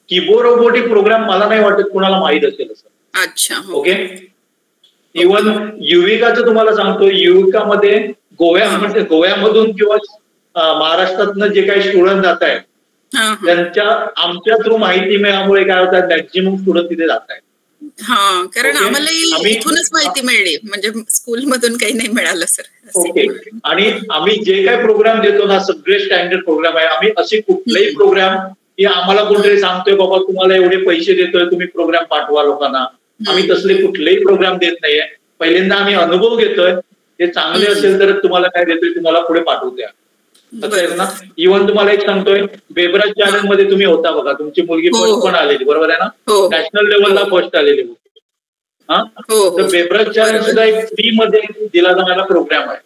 Speaker 1: कीबोर्ड रोबोटिक प्रोग्राम मला नाही वाटत कुणाला माहित असेल असं.
Speaker 2: अच्छा.
Speaker 1: ओके. इव्हन युविकाचं तुम्हाला सांगतो, युविकामध्ये गोव्यामधून किंवा महाराष्ट्रातनं जे काही स्टुडंट जात आहेत, आमच्या थ्रू माहिती मिळाल्यामुळे काय होतात, मॅक्झिमम स्टुडंट तिथे जात आहेत.
Speaker 2: कारण आम्हाला इथूनच माहिती मिळली, म्हणजे स्कूलमधून काही नाही मिळालं सर.
Speaker 1: ओके. आणि आम्ही जे काही प्रोग्राम देतो ना, सगळे स्टँडर्ड प्रोग्राम आहे. आम्ही असे कुठलेही प्रोग्राम की आम्हाला कोणतरी सांगतोय बाबा तुम्हाला एवढे पैसे देतोय, तुम्ही प्रोग्राम पाठवा लोकांना, आम्ही तसले कुठलेही प्रोग्राम देत नाहीये. पहिल्यांदा आम्ही अनुभव घेतोय, ते चांगले असेल तर तुम्हाला काय देतोय, तुम्हाला पुढे पाठवतोय ना. इव्हन तुम्हाला एक सांगतोय, बेबराज चॅलेंज मध्ये तुम्ही होता बघा, तुमची मुलगी फर्स्ट पण आलेली, बरोबर आहे ना? नॅशनल लेवलला फर्स्ट आलेली होती. तर बेबराज चॅलेंज सुद्धा एक फ्री मध्ये दिला जाणारा प्रोग्राम आहे.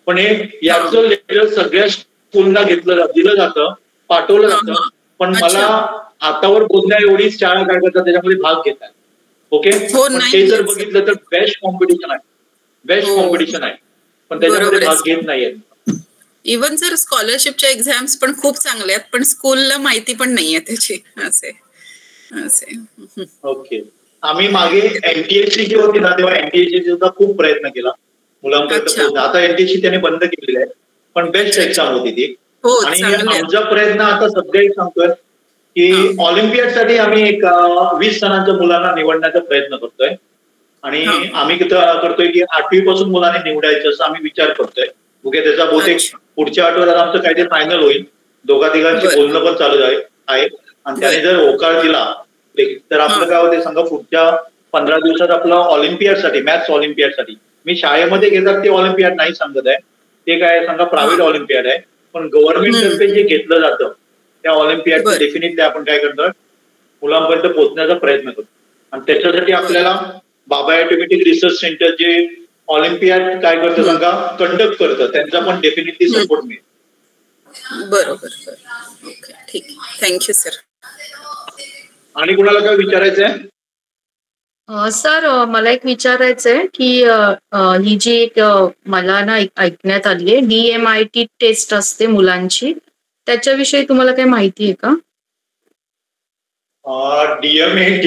Speaker 1: पण हे याचं लेक्चर सगळ्या स्कूलला दिलं जातं, पाठवलं जातं. पण मला हातावर बोलण्या एवढीच शाळा काय करतात त्याच्यामध्ये भाग घेतात. ओके. पण ते जर बघितलं तर बेस्ट कॉम्पिटिशन आहे, पण त्याच्यामध्ये भाग घेत नाहीये.
Speaker 2: इव्हन सर स्कॉलरशिपच्या एक्झाम्स पण खूप चांगल्या आहेत, पण स्कूलला माहिती पण नाहीये त्याची. असे
Speaker 1: ओके. आम्ही मागे एनटीएससी जी होती ना, तेव्हा एनटीएससी सुद्धा खूप प्रयत्न केला मुलांपर्यंत पोहोचणं. आता एनटीएससी त्याने बंद केलेली आहे, पण बेस्ट एक्झाम होती ती. आणि आमचा प्रयत्न आता सध्या एक सांगतोय की ऑलिम्पियाडसाठी आम्ही एक 20 जणांच्या मुलांना निवडण्याचा प्रयत्न करतोय. आणि आम्ही करतोय की 8वी पासून मुलांनी निवडायचं असं आम्ही विचार करतोय. ओके, त्याचा बहुतेक पुढच्या आठवड्यात आमचं काहीतरी फायनल होईल. दोघा तिघांची बोलणं पण चालू आहे. आणि त्याने जर होकार दिला तर आपलं काय होते सांगा, पुढच्या 15 दिवसात आपला ऑलिम्पियाडसाठी, मॅथ्स ऑलिम्पियाडसाठी, मी शाळेमध्ये घेतात ते ऑलिम्पियाड नाही सांगत आहे, ते काय सांगा प्रायव्हेट ऑलिम्पियाड आहे, पण गव्हर्नमेंट तर्फे जे घेतलं जातं त्या ऑलिम्पियाड डेफिनेटली आपण काय करणार, मुलांपर्यंत पोहोचण्याचा प्रयत्न करतो. आणि त्याच्यासाठी आपल्याला बाबा ॲटोमॅटिक रिसर्च सेंटर जे ऑलिम्पियाड काय करतं सांगा कंडक्ट करतं, त्यांचा पण डेफिनेटली सपोर्ट मिळेल.
Speaker 2: बरोबर. ओके, ठीक आहे, थँक्यू सर.
Speaker 1: आणि कुणाला काय विचारायचंय?
Speaker 6: सर मला एक विचारायचंय की ही जी एक मला ना ऐकण्यात आली आहे DMIT टेस्ट असते मुलांची, त्याच्याविषयी तुम्हाला काही माहिती आहे का?
Speaker 1: DMIT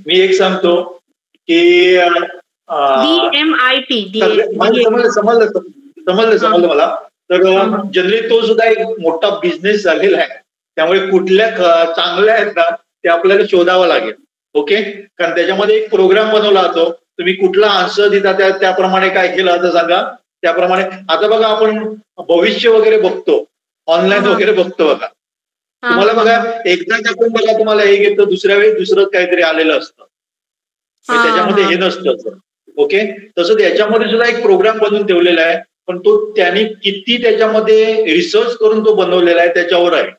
Speaker 1: मी एक सांगतो की
Speaker 6: DMIT
Speaker 1: समजलं मला. तर जनरली तो सुद्धा एक मोठा बिझनेस झालेला आहे, त्यामुळे कुठल्या चांगल्या आहेत ना ते आपल्याला शोधावं लागेल. ओके, कारण त्याच्यामध्ये एक प्रोग्राम बनवला जातो, तुम्ही कुठला आन्सर देता त्याप्रमाणे काय केलं तर सांगा त्याप्रमाणे. आता बघा आपण भविष्य वगैरे बघतो, ऑनलाईन वगैरे बघतो बघा, तुम्हाला बघा एकदा टाकून बघा तुम्हाला हे घेतं, दुसऱ्या वेळी दुसरं काहीतरी आलेलं असतं, त्याच्यामध्ये हे नसतं. ओके, तसं त्याच्यामध्ये सुद्धा एक प्रोग्राम बनवून ठेवलेला आहे, पण तो त्यांनी किती त्याच्यामध्ये रिसर्च करून तो बनवलेला आहे त्याच्यावर आहे.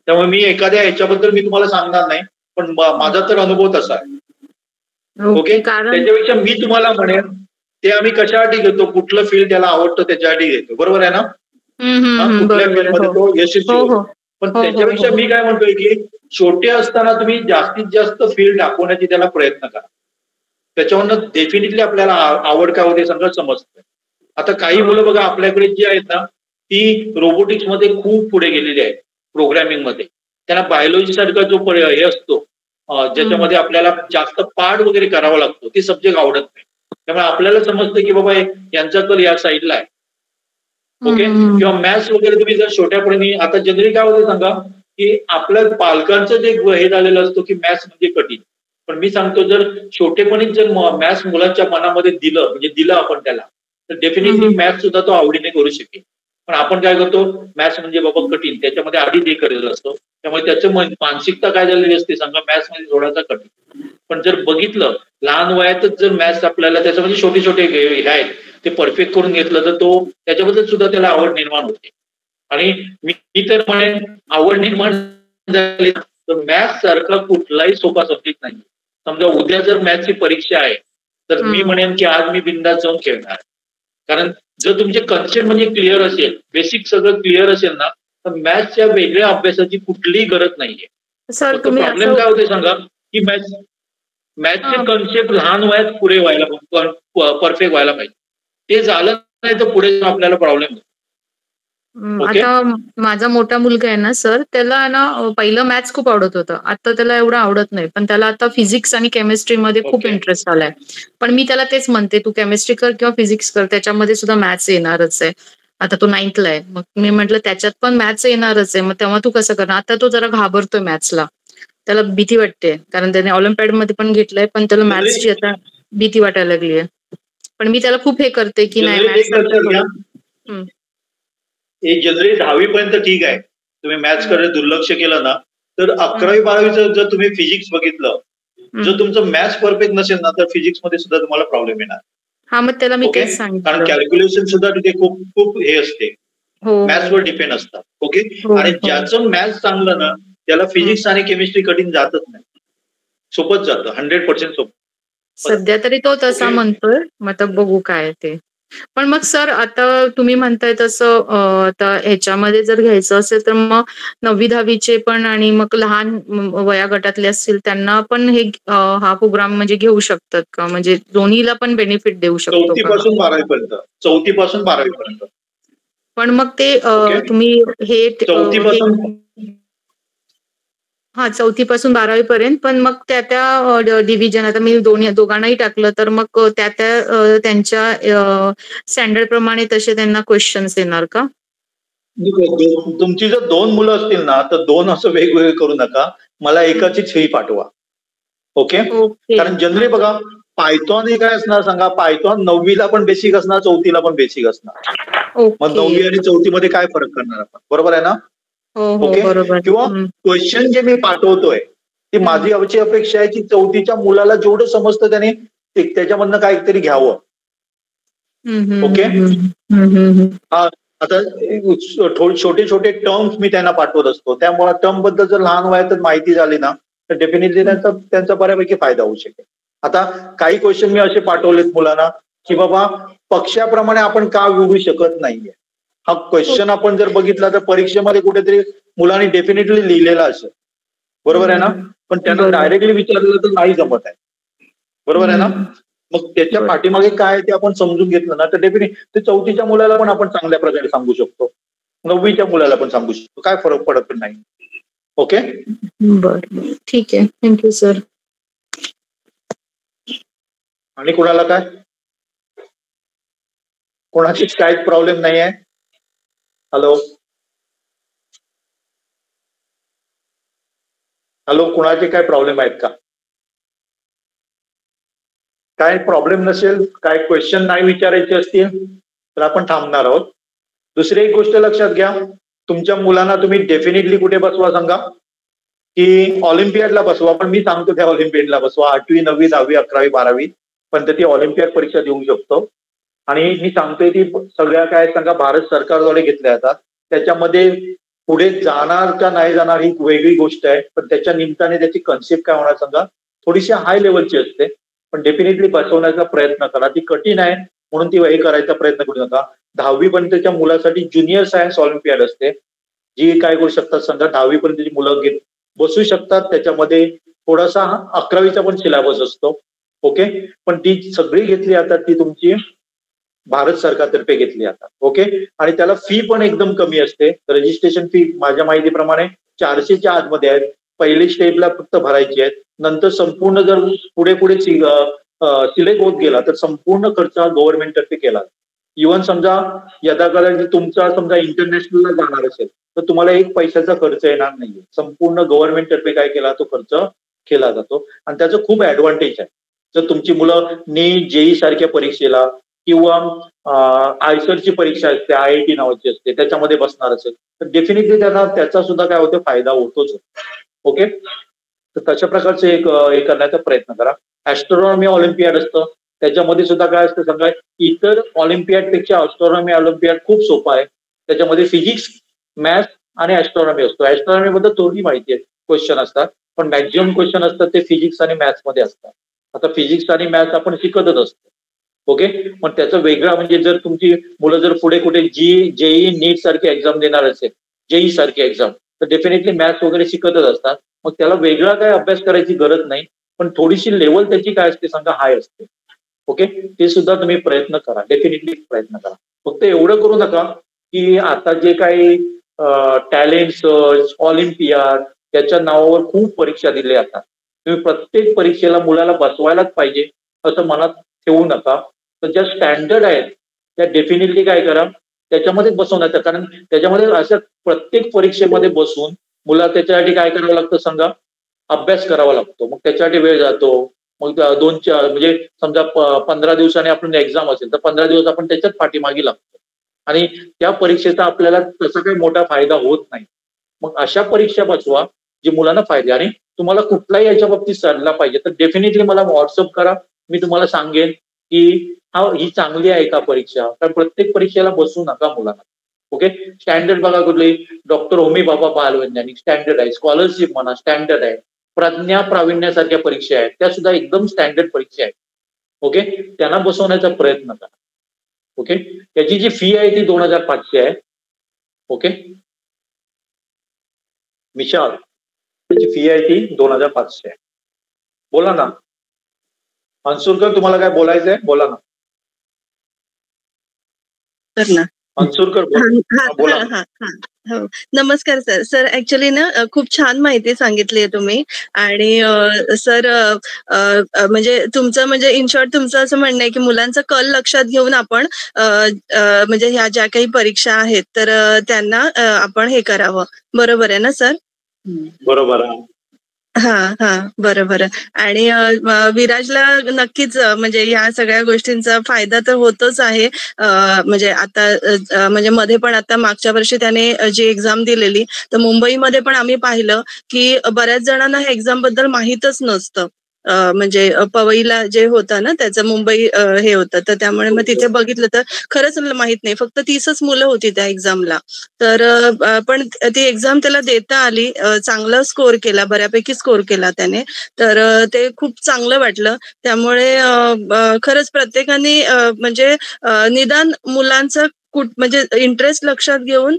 Speaker 1: त्यामुळे मी एखाद्या ह्याच्याबद्दल मी तुम्हाला सांगणार नाही, पण माझा तर अनुभव तसा आहे. ओके, त्याच्यापेक्षा मी तुम्हाला म्हणेन ते आम्ही कशासाठी घेतो, कुठलं फील्ड त्याला आवडतं त्याच्यासाठी घेतो, बरोबर आहे ना? कुठल्या फील्डमध्ये तो यशस्वी होतो. पण त्याच्यापेक्षा मी काय म्हणतोय की छोटे असताना तुम्ही जास्तीत जास्त फील्ड दाखवण्याची त्याला प्रयत्न करा, त्याच्यावरनं डेफिनेटली आपल्याला आवड काय होते सगळं समजतं. आता काही मुलं बघा आपल्याकडे जी आहेत ना ती रोबोटिक्स मध्ये खूप पुढे गेलेली आहेत, प्रोग्रॅमिंग मध्ये. त्यांना बायोलॉजी सारखा जो हे असतो ज्याच्यामध्ये आपल्याला जास्त पाठ वगैरे करावा लागतो, ते सब्जेक्ट आवडत नाही. त्यामुळे आपल्याला समजतं की बाबा यांचा कल या साईडला आहे. ओके, किंवा मॅथ्स वगैरे तुम्ही जर छोट्यापणी, आता जनरली काय होतं सांगा की आपल्या पालकांचं जे हे झालेलं असतं की मॅथ्स म्हणजे कठीण, पण मी सांगतो जर छोटेपणीच जर मॅथ्स मुलांच्या मनामध्ये दिलं, म्हणजे दिलं आपण त्याला, तर डेफिनेटली मॅथ्स सुद्धा तो आवडीने करू शकेल. पण आपण काय करतो, मॅथ्स म्हणजे बाबा कठीण, त्याच्यामध्ये आधी ते करेल असतो, त्यामुळे त्याचं मानसिकता काय झालेली असते सांगा मॅथ्स मध्ये थोडासा कठीण. पण जर बघितलं लहान वयातच जर मॅथ्स आपल्याला त्याच्यामध्ये छोटे छोटे हे आहेत ते परफेक्ट करून घेतलं तर तो त्याच्याबद्दल सुद्धा त्याला आवड निर्माण होते. आणि मी तर म्हणेन आवड निर्माण झाली तर मॅथ्स सारखा कुठलाही सोपा सब्जेक्ट नाही. समजा उद्या जर मॅथ्सची परीक्षा आहे तर मी म्हणेन की आज मी बिंदास जाऊन खेळणार, कारण जर तुमचे कन्सेप्ट म्हणजे क्लिअर असेल, बेसिक सगळं क्लिअर असेल ना, तर मॅथ्सच्या वेगळ्या अभ्यासाची कुठलीही गरज नाहीये. प्रॉब्लेम काय होते सांगा की मॅथ्सचे कन्सेप्ट लहान वयात पुरे व्हायला, परफेक्ट व्हायला पाहिजे. ते झालं नाही तर पुढे आपल्याला प्रॉब्लेम होतो.
Speaker 6: आता माझा मोठा मुलगा आहे ना सर, त्याला ना पहिलं मॅथ्स खूप आवडत होतं, आता त्याला एवढं आवडत नाही, पण त्याला आता फिजिक्स आणि केमिस्ट्रीमध्ये खूप इंटरेस्ट आलाय. पण मी त्याला तेच म्हणते तू केमिस्ट्री कर किंवा फिजिक्स कर, त्याच्यामध्ये सुद्धा मॅथ्स येणारच आहे. आता तो 9thला आहे, मग मी म्हटलं त्याच्यात पण मॅथ्स येणारच आहे, मग तेव्हा तू कसं करणार. आता तो जरा घाबरतोय मॅथ्सला, त्याला भीती वाटते, कारण त्याने ऑलिम्पियाड मध्ये पण घेतलंय, पण त्याला मॅथ्सची आता भीती वाटायला लागली आहे. पण मी त्याला खूप हे करते की नाही मॅथ्स.
Speaker 1: हे जनरली 10वी पर्यंत ठीक आहे, तुम्ही मॅथ्स कडे दुर्लक्ष केलं ना तर 11वी 12वीचं जर तुम्ही फिजिक्स बघितलं, जर तुमचं मॅथ्स परफेक्ट नसेल ना तर फिजिक्स मध्ये सुद्धा तुम्हाला प्रॉब्लेम येणार.
Speaker 6: हा, मग त्याला मी तेच सांगितलं,
Speaker 1: कारण कॅल्क्युलेशन सुद्धा तिथे खूप खूप हे असते, मॅथ्सवर डिपेंड असतात. ओके, आणि ज्याचं मॅथ्स चांगलं ना त्याला फिजिक्स आणि केमिस्ट्री कठीण जातच नाही, सोपंच जातं, 100% सोपं.
Speaker 6: सध्या तरी तो तसा म्हणतोय, मग आता बघू काय ते. पण मग सर आता तुम्ही म्हणताय तसं आता ह्याच्यामध्ये जर घ्यायचं असेल तर मग 9वी 10वीचे पण आणि मग लहान वया गटातले असतील त्यांना पण हे हा प्रोग्राम म्हणजे घेऊ शकतात का, म्हणजे दोन्हीला पण बेनिफिट देऊ शकतो?
Speaker 1: 4थी पासून 12वी पर्यंत.
Speaker 6: पण मग ते तुम्ही हे हा 4थी पासून 12वी पर्यंत, पण मग त्या डिव्हिजन आता मी दोघांनाही टाकलं तर मग त्यांच्या स्टँडर्ड प्रमाणे तसे त्यांना क्वेश्चन्स येणार का?
Speaker 1: तुमची जर 2 मुलं असतील ना तर 2 असं वेगवेगळे करू नका, मला एकाचीच फी पाठवा. ओके. कारण जनरली बघा पायथॉन हे काय असणार सांगा, पायथॉन 9वीला पण बेसिक असणार, 4थीला पण बेसिक असणार. मग 9वी आणि 4थी मध्ये काय फरक करणार आपण, बरोबर आहे ना? ओके. किंवा क्वेश्चन जे मी पाठवतोय ती माझी अपेक्षा आहे की 4थीच्या मुलाला जेवढं समजतं त्याने त्याच्यामधनं काहीतरी घ्यावं. ओके. आता छोटे छोटे टर्म्स मी त्यांना पाठवत असतो, त्यामुळे टर्म बद्दल जर लहान वयातच माहिती झाली ना तर डेफिनेटली त्यांचा बऱ्यापैकी फायदा होऊ शकेल. आता काही क्वेश्चन मी असे पाठवलेत मुलांना की बाबा पक्षाप्रमाणे आपण का विवरू शकत नाहीये. हा क्वेश्चन आपण जर बघितला तर परीक्षेमध्ये कुठेतरी मुलांनी डेफिनेटली लिहिलेला असेल, बरोबर आहे ना? पण त्यांना डायरेक्टली विचारलं तर नाही जमत आहे, बरोबर आहे ना? मग त्याच्या पाठीमागे काय ते आपण समजून घेतलं ना तर डेफिनेटली ते 4थीच्या मुलाला पण आपण चांगल्या प्रकारे सांगू शकतो, 9वीच्या मुलाला पण सांगू शकतो, काय फरक पडत नाही. ओके.
Speaker 6: बरं, ठीक आहे. Thank you sir.
Speaker 1: आणि कोणाला काय, कोणाचीच काहीच प्रॉब्लेम नाही आहे? हॅलो हॅलो, कुणाचे काय प्रॉब्लेम आहेत का? काय प्रॉब्लेम नसेल, काय क्वेश्चन नाही विचारायचे असतील तर आपण थांबणार आहोत. दुसरी एक गोष्ट लक्षात घ्या, तुमच्या मुलांना तुम्ही डेफिनेटली कुठे बसवा सांगा की ऑलिम्पियाडला बसवा, पण मी सांगतो त्या ऑलिम्पियाडला बसवा. 8वी 9वी 10वी 11वी 12वी पण ती ऑलिम्पियाड परीक्षा देऊ शकतो. आणि मी सांगतोय ती सगळ्या काय सांगा भारत सरकारद्वारे घेतल्या जातात. त्याच्यामध्ये पुढे जाणार का नाही जाणार ही वेगळी गोष्ट आहे, पण त्याच्या निमित्ताने त्याची कन्सेप्ट काय होणार सांगा, थोडीशी हाय लेवलची असते. पण डेफिनेटली बसवण्याचा प्रयत्न करा. ती कठीण आहे म्हणून ती हे करायचा प्रयत्न करू नका. 10वी पर्यंतच्या मुलासाठी ज्युनियर सायन्स ऑलिम्पियाड असते, जी काय करू शकतात सांगा, 10वी पर्यंतची मुलं बसू शकतात. त्याच्यामध्ये थोडासा 11वीचा पण सिलेबस असतो. ओके. पण ती सगळी घेतली जातात ती तुमची भारत सरकारतर्फे घेतली जातात. ओके. आणि त्याला फी पण एकदम कमी असते. रजिस्ट्रेशन फी माझ्या माहितीप्रमाणे 400च्या आतमध्ये आहेत. पहिली स्टेपला फक्त भरायची आहेत, नंतर संपूर्ण जर पुढे पुढे सिलेक्ट होत गेला तर संपूर्ण खर्च गव्हर्नमेंट तर्फे केला. इव्हन समजा यदाकदा तुमचा समजा इंटरनॅशनलला जाणार असेल तर तुम्हाला एक पैशाचा खर्च येणार नाहीये. संपूर्ण गव्हर्नमेंट तर्फे काय केला तो खर्च केला जातो आणि त्याचं खूप ऍडव्हान्टेज आहे. जर तुमची मुलं नीट जेई सारख्या परीक्षेला किंवा आयसरची परीक्षा असते, IIT नावाची असते, त्याच्यामध्ये बसणार असेल तर डेफिनेटली त्यांना त्याचा सुद्धा काय होतो फायदा होतोच. ओके. तर तशा प्रकारचे एक करण्याचा प्रयत्न करा. ऍस्ट्रॉनॉमी ऑलिम्पियाड असतं, त्याच्यामध्ये सुद्धा काय असतं सांगा, इतर ऑलिम्पियाड पेक्षा ऍस्ट्रॉनॉमी ऑलिम्पियाड खूप सोपा आहे. त्याच्यामध्ये फिजिक्स, मॅथ्स आणि ऍस्ट्रॉनॉमी असतो. ऍस्ट्रॉनॉमी बद्दल थोडी माहिती आहे, क्वेश्चन असतात, पण मॅक्झिमम क्वेश्चन असतात ते फिजिक्स आणि मॅथ्स मध्ये असतात. आता फिजिक्स आणि मॅथ्स आपण शिकतच असतो. ओके. पण त्याचं वेगळं म्हणजे जर तुमची मुलं जर पुढे कुठे जेई नीट सारखी एक्झाम देणार असेल, जेई सारखी एक्झाम, तर डेफिनेटली मॅथ्स वगैरे शिकतच असतात. मग त्याला वेगळा काय अभ्यास करायची गरज नाही, पण थोडीशी लेवल त्याची काय असते सांगा, हाय असते. ओके. ते सुद्धा तुम्ही प्रयत्न करा, डेफिनेटली प्रयत्न करा. फक्त एवढं करू नका की आता जे काही टॅलेंट सर्च, ऑलिम्पियाड याच्या नावावर खूप परीक्षा दिल्या जातात. तुम्ही प्रत्येक परीक्षेला मुलाला बसवायलाच पाहिजे असं मनात ठेवू नका. तर ज्या स्टँडर्ड आहेत त्या डेफिनेटली काय करा, त्याच्यामध्येच बसवण्याचं. कारण त्याच्यामध्ये असं प्रत्येक परीक्षेमध्ये बसून मुला त्याच्यासाठी काय करावं लागतं सांगा, अभ्यास करावा लागतो. मग त्याच्यासाठी वेळ जातो. मग 2-4 म्हणजे समजा 15 दिवसांनी आपण एक्झाम असेल तर 15 दिवस आपण त्याच्यात पाठीमागे लागतो आणि त्या परीक्षेचा आपल्याला तसा काही मोठा फायदा होत नाही. मग अशा परीक्षा बसवा जी मुलांना फायदे. आणि तुम्हाला कुठलाही याच्या बाबतीत सल्ला पाहिजे तर डेफिनेटली मला व्हॉट्सअप करा, मी तुम्हाला सांगेन की ही चांगली आहे का परीक्षा. कारण प्रत्येक परीक्षेला बसू नका मुलांना. ओके. स्टँडर्ड बघा कुठली, डॉक्टर होमी बाबा बालवैज्ञानिक स्टँडर्ड आहे, स्कॉलरशिप म्हणा स्टँडर्ड आहे, प्रज्ञा प्रावीण्यासारख्या परीक्षा आहेत त्या सुद्धा एकदम स्टँडर्ड परीक्षा आहेत. ओके. त्यांना बसवण्याचा प्रयत्न करा. ओके. त्याची जी फी आहे ती 2500 आहे. ओके. विशाल, त्याची फी आहे ती 2500 आहे. बोला ना अंशुलकर, तुम्हाला काय बोलायचंय बोला ना.
Speaker 7: तर ना
Speaker 1: मनसुरकर बोला.
Speaker 7: हो, नमस्कार सर. सर ऍक्च्युली ना खूप छान माहिती सांगितली आहे तुम्ही. आणि सर म्हणजे तुमचं म्हणजे इन शॉर्ट तुमचं असं म्हणणं आहे की मुलांचा कल लक्षात घेऊन आपण म्हणजे ह्या ज्या काही परीक्षा आहेत तर त्यांना आपण हे करावं. बरोबर आहे ना सर?
Speaker 1: बरोबर आहे.
Speaker 7: बरोबर. आणि विराजला नक्कीच म्हणजे या सगळ्या गोष्टींचा फायदा तर होतच आहे. म्हणजे आता म्हणजे मध्ये पण आता मागच्या वर्षी त्याने जी एक्झाम दिलेली तर मुंबईमध्ये पण आम्ही पाहिलं की बऱ्याच जणांना ह्या एक्झाम बद्दल माहीतच नसतं. म्हणजे पवईला जे होतं ना त्याचं मुंबई हे होतं तर त्यामुळे मग तिथे बघितलं तर खरंच माहित नाही. फक्त 30च मुलं होती त्या एक्झामला. तर पण ती एक्झाम त्याला देता आली. चांगला स्कोर केला, बऱ्यापैकी स्कोर केला त्याने. तर ते खूप चांगलं वाटलं. त्यामुळे खरंच प्रत्येकाने म्हणजे निदान मुलांचं म्हणजे इंटरेस्ट लक्षात घेऊन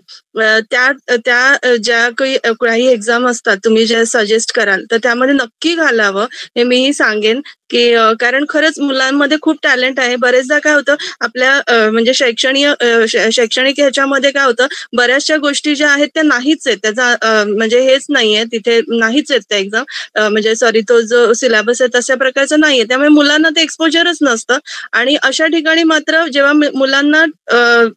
Speaker 7: त्या ज्या काही एक्झाम असतात तुम्ही ज्या सजेस्ट कराल तर त्यामध्ये नक्की घालावं हे मीही सांगेन. की कारण खरंच मुलांमध्ये खूप टॅलेंट आहे. बरेचदा काय होतं आपल्या म्हणजे शैक्षणिक ह्याच्यामध्ये काय होतं बऱ्याचशा गोष्टी ज्या आहेत त्या नाहीच आहेत. त्याचा म्हणजे हेच नाहीये तिथे नाहीच आहेत त्या एक्झाम म्हणजे सॉरी तो जो सिलेबस आहे तशा प्रकारचं नाहीये. त्यामुळे मुलांना ते एक्सपोजरच नसतं. आणि अशा ठिकाणी मात्र जेव्हा मुलांना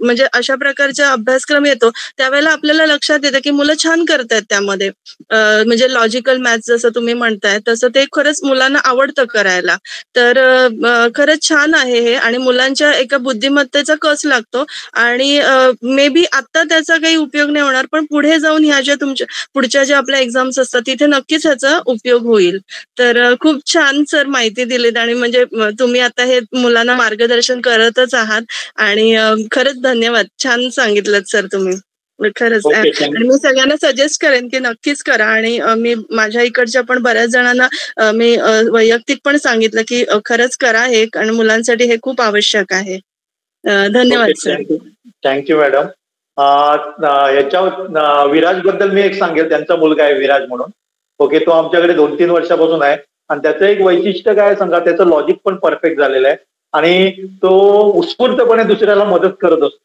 Speaker 7: म्हणजे अशा प्रकारचा अभ्यासक्रम येतो त्यावेळेला आपल्याला लक्षात येतं की मुलं छान करतायत त्यामध्ये. म्हणजे लॉजिकल मॅथ्स जसं तुम्ही म्हणताय तसं ते खरंच मुलांना आवडतं करायला. तर खरंच छान आहे हे. आणि मुलांच्या एका बुद्धिमत्तेचा कस लागतो. आणि मे बी आता त्याचा काही उपयोग नाही होणार पण पुढे जाऊन ह्या ज्या तुमच्या पुढच्या ज्या आपल्या एक्झाम्स असतात तिथे नक्कीच ह्याचा उपयोग होईल. तर खूप छान सर माहिती दिलीत. आणि म्हणजे तुम्ही आता हे मुलांना मार्गदर्शन करतच आहात. आणि खरंच धन्यवाद. छान सांगितलं सर तुम्ही खरंच. आणि मी सगळ्यांना सजेस्ट करेन की नक्कीच करा. आणि मी माझ्या इकडच्या पण बऱ्याच जणांना मी वैयक्तिक पण सांगितलं की खरंच करा हे आणि मुलांसाठी हे खूप आवश्यक आहे. धन्यवाद सर.
Speaker 1: Thank you madam. याच्या विराज बद्दल मी एक सांगेल. त्यांचा मुलगा आहे विराज म्हणून. ओके, तो आमच्याकडे 2-3 वर्षापासून आहे. आणि त्याचं एक वैशिष्ट्य काय सांगा, त्याचं लॉजिक पण परफेक्ट झालेलं आहे. आणि तो उत्स्फूर्तपणे दुसऱ्याला मदत करत असतो.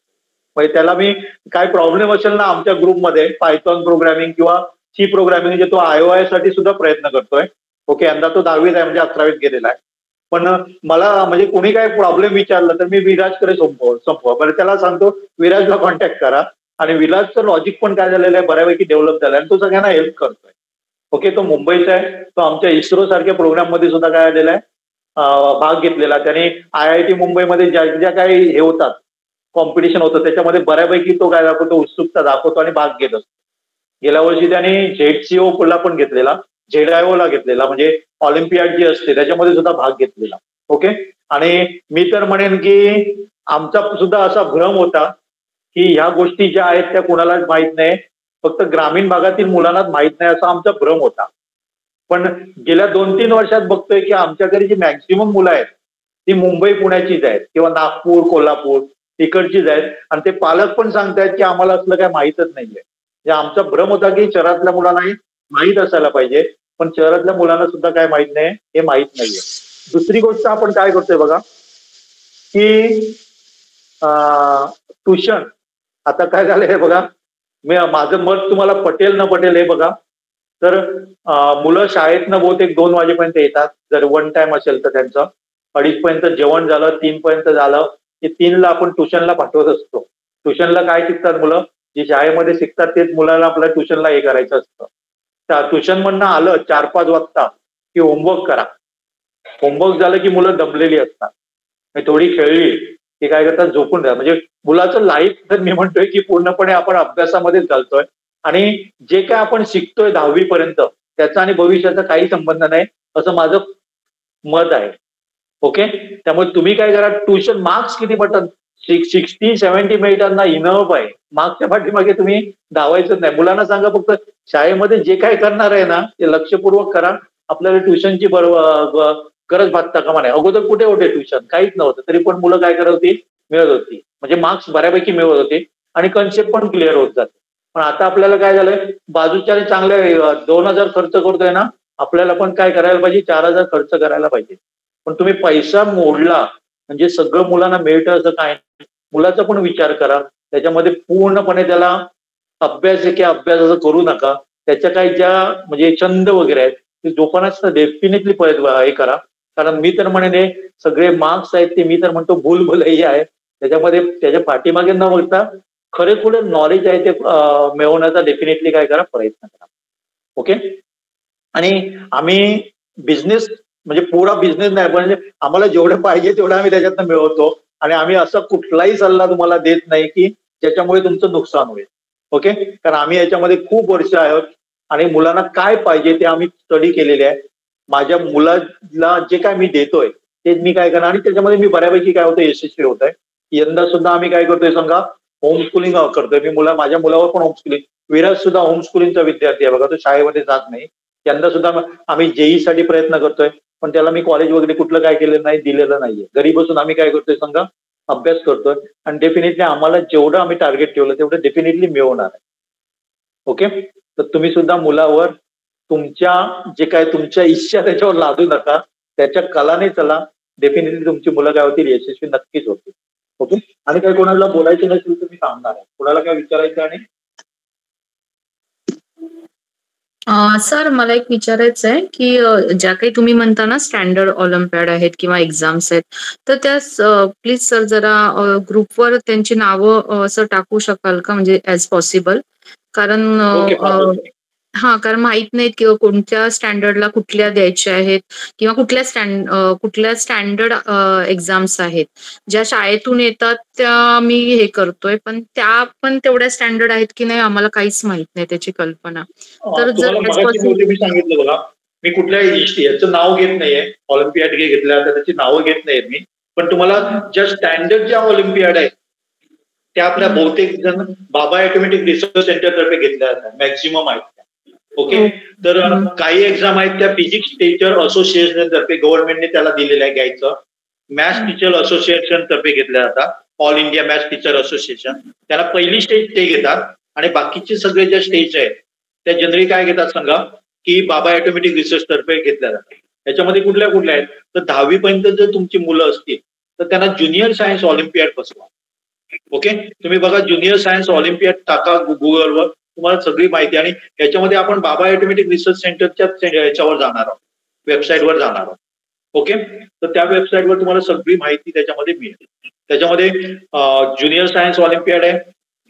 Speaker 1: म्हणजे त्याला मी काय प्रॉब्लेम असेल ना आमच्या ग्रुपमध्ये पायथॉन प्रोग्रामिंग किंवा सी प्रोग्रामिंग म्हणजे तो IOI साठी सुद्धा प्रयत्न करतोय. ओके, यंदा तो 10वीत आहे म्हणजे 11वीत गेलेला आहे. पण मला म्हणजे कोणी काय प्रॉब्लेम विचारला तर मी विराजकडे संपवा बरं त्याला सांगतो विराजला कॉन्टॅक्ट करा. आणि विराजचं लॉजिक पण काय झालेलं आहे बऱ्यापैकी डेव्हलप झालं आणि तो सगळ्यांना हेल्प करतोय. ओके, तो मुंबईचा आहे. तो आमच्या इस्रो सारख्या प्रोग्राम मध्ये सुद्धा काय आलेला आहे भाग घेतलेला. त्याने IIT मुंबईमध्ये ज्या ज्या काही हे होतात कॉम्पिटिशन होतं त्याच्यामध्ये बऱ्यापैकी तो काय दाखवतो उत्सुकता दाखवतो आणि भाग घेत असतो. गेल्या वर्षी त्याने ZCO ला पण घेतलेला, ZIO ला घेतलेला म्हणजे ऑलिम्पियाड जी असते त्याच्यामध्ये सुद्धा भाग घेतलेला. ओके, आणि मी तर म्हणेन की आमचा सुद्धा असा भ्रम होता की ह्या गोष्टी ज्या आहेत त्या कोणालाच माहित नाही, फक्त ग्रामीण भागातील मुलांनाच माहित नाही असा आमचा भ्रम होता. पण गेल्या 2-3 वर्षात बघतोय की आमच्याकडे जी मॅक्सिमम मुलं आहेत ती मुंबई पुण्याचीच आहेत किंवा नागपूर कोल्हापूर इकडचीच आहेत. आणि ते पालक पण सांगतायत की आम्हाला असलं काय माहीतच नाहीये. आमचा भ्रम होता की शहरातल्या मुलांनाही माहीत असायला पाहिजे पण शहरातल्या मुलांना सुद्धा काय माहित नाही हे माहीत नाहीये. दुसरी गोष्ट आपण काय करतोय बघा की ट्युशन. आता काय झालंय हे बघा, मी माझं मत तुम्हाला पटेल न पटेल हे बघा. तर मुलं शाळेतनं बहुतेक 2 वाजेपर्यंत येतात जर 1 टाइम असेल तर त्यांचं 2:30 पर्यंत जेवण झालं 3 पर्यंत झालं की 3ला आपण ट्युशनला पाठवत असतो. ट्युशनला काय शिकतात मुलं जे शाळेमध्ये शिकतात तेच मुलांना आपल्या ट्युशनला हे करायचं असतं. ट्युशन म्हणणं आलं 4-5 वाजता की होमवर्क करा. होमवर्क झालं की मुलं दमलेली असतात, थोडी खेळली की काय करतात झोपून द्या. म्हणजे मुलाचं लाईफ तर मी म्हणतोय की पूर्णपणे आपण अभ्यासामध्येच घालतोय. आणि जे काय आपण शिकतोय 10वी पर्यंत त्याचा आणि भविष्याचा काही संबंध नाही असं माझं मत आहे. ओके, त्यामुळे तुम्ही काय करा ट्युशन मार्क्स किती पडतात 60-70 मिळतात ना इनफ आहे. मार्क्सच्या पाठीमागे तुम्ही धावायचंच नाही. मुलांना सांगा फक्त शाळेमध्ये जे काय करणार आहे ना ते लक्षपूर्वक करा. आपल्याला ट्युशनची गरज भागता कामा नाही. अगोदर कुठे होते ट्युशन काहीच नव्हतं तरी पण मुलं काय करत होती मिळत होती म्हणजे मार्क्स बऱ्यापैकी मिळत होते आणि कन्सेप्ट पण क्लिअर होत जाते. पण आता आपल्याला काय झालंय बाजूच्या चांगले 2,000 खर्च करतोय ना आपल्याला पण काय करायला पाहिजे 4,000 खर्च करायला पाहिजे. पण तुम्ही पैसा मोडला म्हणजे सगळं मुलांना मिळतं असं काय मुलाचा पण विचार करा. त्याच्यामध्ये पूर्णपणे त्याला अभ्यास आहे की अभ्यासाचं करू नका. त्याच्या काही ज्या म्हणजे छंद वगैरे आहेत ते जोपासना डेफिनेटली हे करा. कारण मी तर म्हणेन सगळे मार्क्स आहेत ते मी तर म्हणतो भूलभुलई आहे. त्याच्यामध्ये त्याच्या पाठीमागे न बघता खरे नॉलेज आहे ते मिळवण्याचा डेफिनेटली काय करा, प्रयत्न करा. ओके. आणि आम्ही बिझनेस म्हणजे पुरा बिझनेस नाही, पण आम्हाला जेवढं पाहिजे तेवढं आम्ही त्याच्यातनं मिळवतो. आणि आम्ही असा कुठलाही सल्ला तुम्हाला देत नाही की ज्याच्यामुळे तुमचं नुकसान होईल. ओके. कारण आम्ही याच्यामध्ये खूप वर्ष आहोत आणि मुलांना काय पाहिजे ते आम्ही स्टडी केलेले आहे. माझ्या मुलाला जे काय मी देतोय ते मी काय करणार आणि त्याच्यामध्ये मी बऱ्यापैकी काय होतं यशस्वी होत आहे. यंदा सुद्धा आम्ही काय करतोय सांगा, होमस्कूलिंग करतोय. मी माझ्या मुलावर पण होमस्कूलिंग, विराज सुद्धा होमस्कूलिंगचा विद्यार्थी आहे बघा, तो शाळेमध्ये जात नाही. यंदा सुद्धा आम्ही जेई साठी प्रयत्न करतोय, पण त्याला मी कॉलेज वगैरे कुठलं काय केलेलं नाही, दिलेलं नाहीये. घरी बसून आम्ही काय करतोय सांगा, अभ्यास करतोय. आणि डेफिनेटली आम्हाला जेवढं आम्ही टार्गेट ठेवलं तेवढं डेफिनेटली मिळवणार आहे. ओके. तर तुम्ही सुद्धा मुलावर तुमच्या जे काय तुमच्या इच्छा त्याच्यावर लादू नका, त्याच्या कलाने चला. डेफिनेटली तुमची मुलं काय होतील, यशस्वी नक्कीच होतील. ओके. आणि काही कोणाला बोलायचं नसेल तर मी सांगणार आहे. कोणाला काय विचारायचं? आणि
Speaker 6: सर मला एक विचारायचं आहे की ज्या काही तुम्ही म्हणता ना स्टँडर्ड ऑलिम्पियाड आहेत किंवा एक्झाम्स आहेत, तर त्या प्लीज सर जरा ग्रुपवर त्यांची नावं असं टाकू शकाल का, म्हणजे ऍज पॉसिबल. कारण कारण माहित नाहीत किंवा कोणत्या स्टँडर्डला कुठल्या द्यायच्या आहेत किंवा कुठल्या स्टँडर्ड एक्झाम्स आहेत. ज्या शाळेतून येतात त्या मी हे करतोय, पण त्या पण तेवढ्या स्टँडर्ड आहेत की नाही आम्हाला काहीच माहित नाही त्याची कल्पना. तर
Speaker 1: मी सांगितलं बघा, मी कुठल्या याचं नाव घेत नाहीये, ऑलिम्पियाड घेतल्या तर त्याची नावं घेत नाहीये मी. पण तुम्हाला ज्या स्टँडर्ड ज्या ऑलिम्पियाड आहेत त्या आपल्या बहुतेक जण बाबा ऑटोमॅटिक रिसर्च सेंटर तर्फे घेतल्या जातात, मॅक्झिमम आहेत. ओके. तर काही एक्झाम आहेत त्या फिजिक्स टीचर असोसिएशन तर्फे गव्हर्नमेंटने त्याला दिलेलं आहे घ्यायचं. मॅथ्स टीचर असोसिएशन तर्फे घेतल्या जातात, all India maths teacher association. त्याला पहिली स्टेज ते घेतात आणि बाकीचे सगळे ज्या स्टेज आहेत त्या जनरली काय घेतात सांगा, की बाबा ऑटोमॅटिक रिसर्च तर्फे घेतल्या जातात. याच्यामध्ये कुठल्या आहेत तर 10वी पर्यंत जर तुमची मुलं असतील तर त्यांना ज्युनियर सायन्स ऑलिम्पियाड बसवा. ओके. तुम्ही बघा ज्युनियर सायन्स ऑलिम्पियाड टाका गुगलवर, तुम्हाला सगळी माहिती. आणि याच्यामध्ये आपण बाबा ऑटोमॅटिक रिसर्च सेंटरच्या याच्यावर जाणार आहोत, वेबसाईटवर जाणार आहोत. ओके. तर त्या वेबसाईटवर तुम्हाला सगळी माहिती त्याच्यामध्ये मिळेल. त्याच्यामध्ये ज्युनियर सायन्स ऑलिम्पियाड आहे,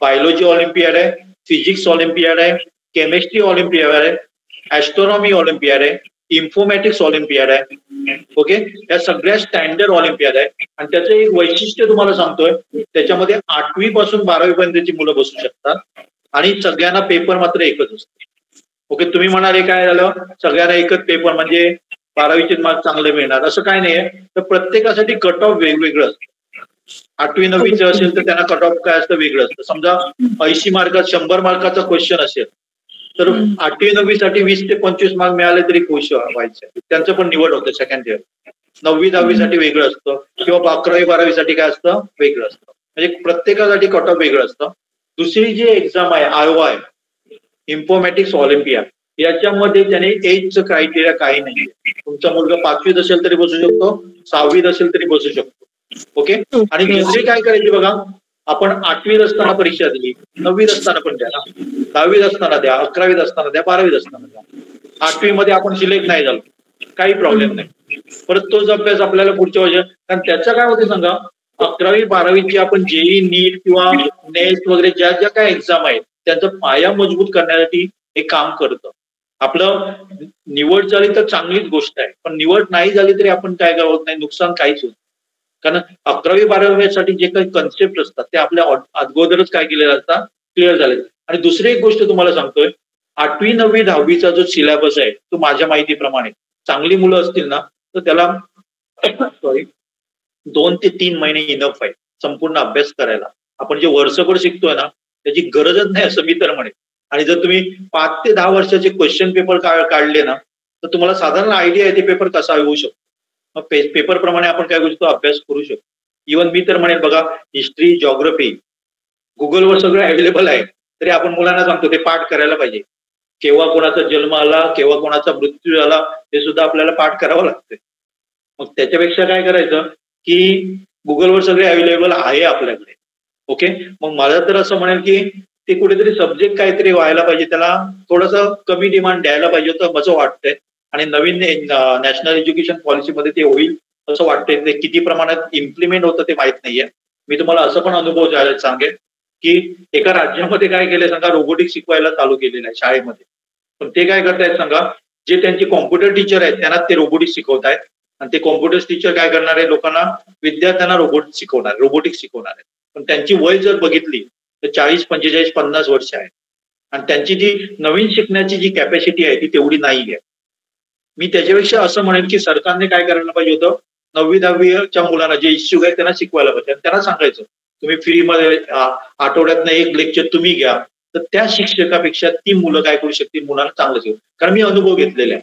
Speaker 1: बायोलॉजी ऑलिम्पियाड आहे, फिजिक्स ऑलिम्पियाड आहे, केमिस्ट्री ऑलिम्पियाड आहे, ऍस्ट्रॉनॉमी ऑलिम्पियाड आहे, इन्फॉर्मॅटिक्स ऑलिम्पियाड आहे. ओके. या सगळ्या स्टँडर्ड ऑलिम्पियाड आहे. आणि त्याचं एक वैशिष्ट्य तुम्हाला सांगतोय, त्याच्यामध्ये 8वी पासून 12वी पर्यंतची मुलं बसू शकतात आणि सगळ्यांना पेपर मात्र एकच असतो. ओके. तुम्ही म्हणाले काय झालं, सगळ्यांना एकच पेपर म्हणजे 12वीचे मार्क चांगले मिळणार, असं काय नाहीये. तर प्रत्येकासाठी कट ऑफ वेगवेगळं असतं. 8वी 9वीचं असेल तर त्यांना कट ऑफ काय असतं, वेगळं असतं. समजा 80 मार्कात 100 मार्काचा क्वेश्चन असेल तर 8वी 9वीसाठी 20 ते 25 मार्क मिळाले तरी खुश व्हायचे, त्यांचं पण निवड होतं सेकंड इयर. 9वी 10वीसाठी वेगळं असतं किंवा 11वी 12वीसाठी काय असतं, वेगळं असतं. म्हणजे प्रत्येकासाठी कट ऑफ वेगळं असतं. दुसरी जी एक्झाम आहे आयोवा आहे, इन्फॉर्मॅटिक्स ऑलिम्पियाड, याच्यामध्ये त्याने एजचं क्रायटेरिया काही नाही. तुमचा मुलगा 5वीत असेल तरी बसू शकतो, 6वीत असेल तरी बसू शकतो. ओके. आणि जनरली काय करायचे बघा, आपण 8वीत असताना परीक्षा दिली, 9वीत असताना पण द्या ना, 10वीत असताना द्या, 11वीत असताना द्या, 12वीत असताना द्या. 8वी मध्ये आपण सिलेक्ट नाही झालो, काही प्रॉब्लेम नाही. परत तोच अभ्यास आपल्याला पुढच्या वर्षी, कारण त्याचं काय होते सांगा, 11वी 12वीची आपण जेई नीट किंवा नेट वगैरे ज्या ज्या काय एक्झाम आहेत त्यांचा पाया मजबूत करण्यासाठी हे काम करतं. आपलं निवड झाली तर चांगलीच गोष्ट आहे, पण निवड नाही झाली तरी आपण काय होत नाही, नुकसान काहीच होत. कारण 11वी 12वीसाठी जे काही कन्सेप्ट असतात ते आपल्या अगोदरच काय केलेले असतात, क्लिअर झाले. आणि दुसरी एक गोष्ट तुम्हाला सांगतोय, 8वी 9वी 10वीचा जो सिलेबस आहे तो माझ्या माहितीप्रमाणे चांगली मुलं असतील ना तर त्याला 2 ते 3 महिने इनफ आहे संपूर्ण अभ्यास करायला. आपण जे वर्षभर शिकतोय ना त्याची गरजच नाही असं मी तर म्हणेन. आणि जर तुम्ही 5 ते 10 वर्षाचे क्वेश्चन पेपर काढले ना तर तुम्हाला साधारण आयडिया आहे ते पेपर कसा होऊ शकतो. मग पेपर प्रमाणे आपण काय करू शकतो, अभ्यास करू शकतो. इव्हन मी तर म्हणेन बघा, हिस्ट्री जिओग्राफी गुगलवर सगळं अवेलेबल आहे, तरी आपण मुलांना सांगतो ते पाठ करायला पाहिजे. केव्हा कोणाचा जन्म आला, केव्हा कोणाचा मृत्यू झाला हे सुद्धा आपल्याला पाठ करावं लागतंय. मग त्याच्यापेक्षा काय करायचं की गुगलवर सगळे अवेलेबल आहे आपल्याकडे, ओके, मग मला तर असं म्हणेल की ते कुठेतरी सब्जेक्ट काहीतरी व्हायला पाहिजे, त्याला थोडंसं कमी डिमांड द्यायला पाहिजे होतं असं वाटतंय. आणि नवीन नॅशनल एज्युकेशन पॉलिसीमध्ये ते होईल असं वाटतंय. ते किती प्रमाणात इम्प्लिमेंट होतं ते माहित नाहीये. मी तुम्हाला असं पण अनुभव सांगेन की एका राज्यामध्ये काय केलंय सांगा, रोबोटिक्स शिकवायला चालू केलेलं आहे शाळेमध्ये. पण ते काय करतायत सांगा, जे त्यांचे कॉम्प्युटर टीचर आहेत त्यांना ते रोबोटिक्स शिकवतायत, आणि ते कॉम्प्युटर टीचर काय करणार आहे, लोकांना विद्यार्थ्यांना रोबोटिक्स शिकवणार आहे. पण त्यांची वय जर बघितली तर 40, 45, 50 वर्ष आहे, आणि त्यांची जी नवीन शिकण्याची जी कॅपॅसिटी आहे ती तेवढी नाही आहे. मी त्याच्यापेक्षा असं म्हणेन की सरकारने काय करायला पाहिजे होतं, 9वी 10वीच्या मुलांना जे इच्छुक आहेत त्यांना शिकवायला पाहिजे. त्यांना सांगायचं तुम्ही फ्रीमध्ये आठवड्यातनं एक लेक्चर तुम्ही घ्या, तर त्या शिक्षकापेक्षा ती मुलं काय करू शकतील, मुलांना चांगलं शिकवू. कारण मी अनुभव घेतलेला आहे,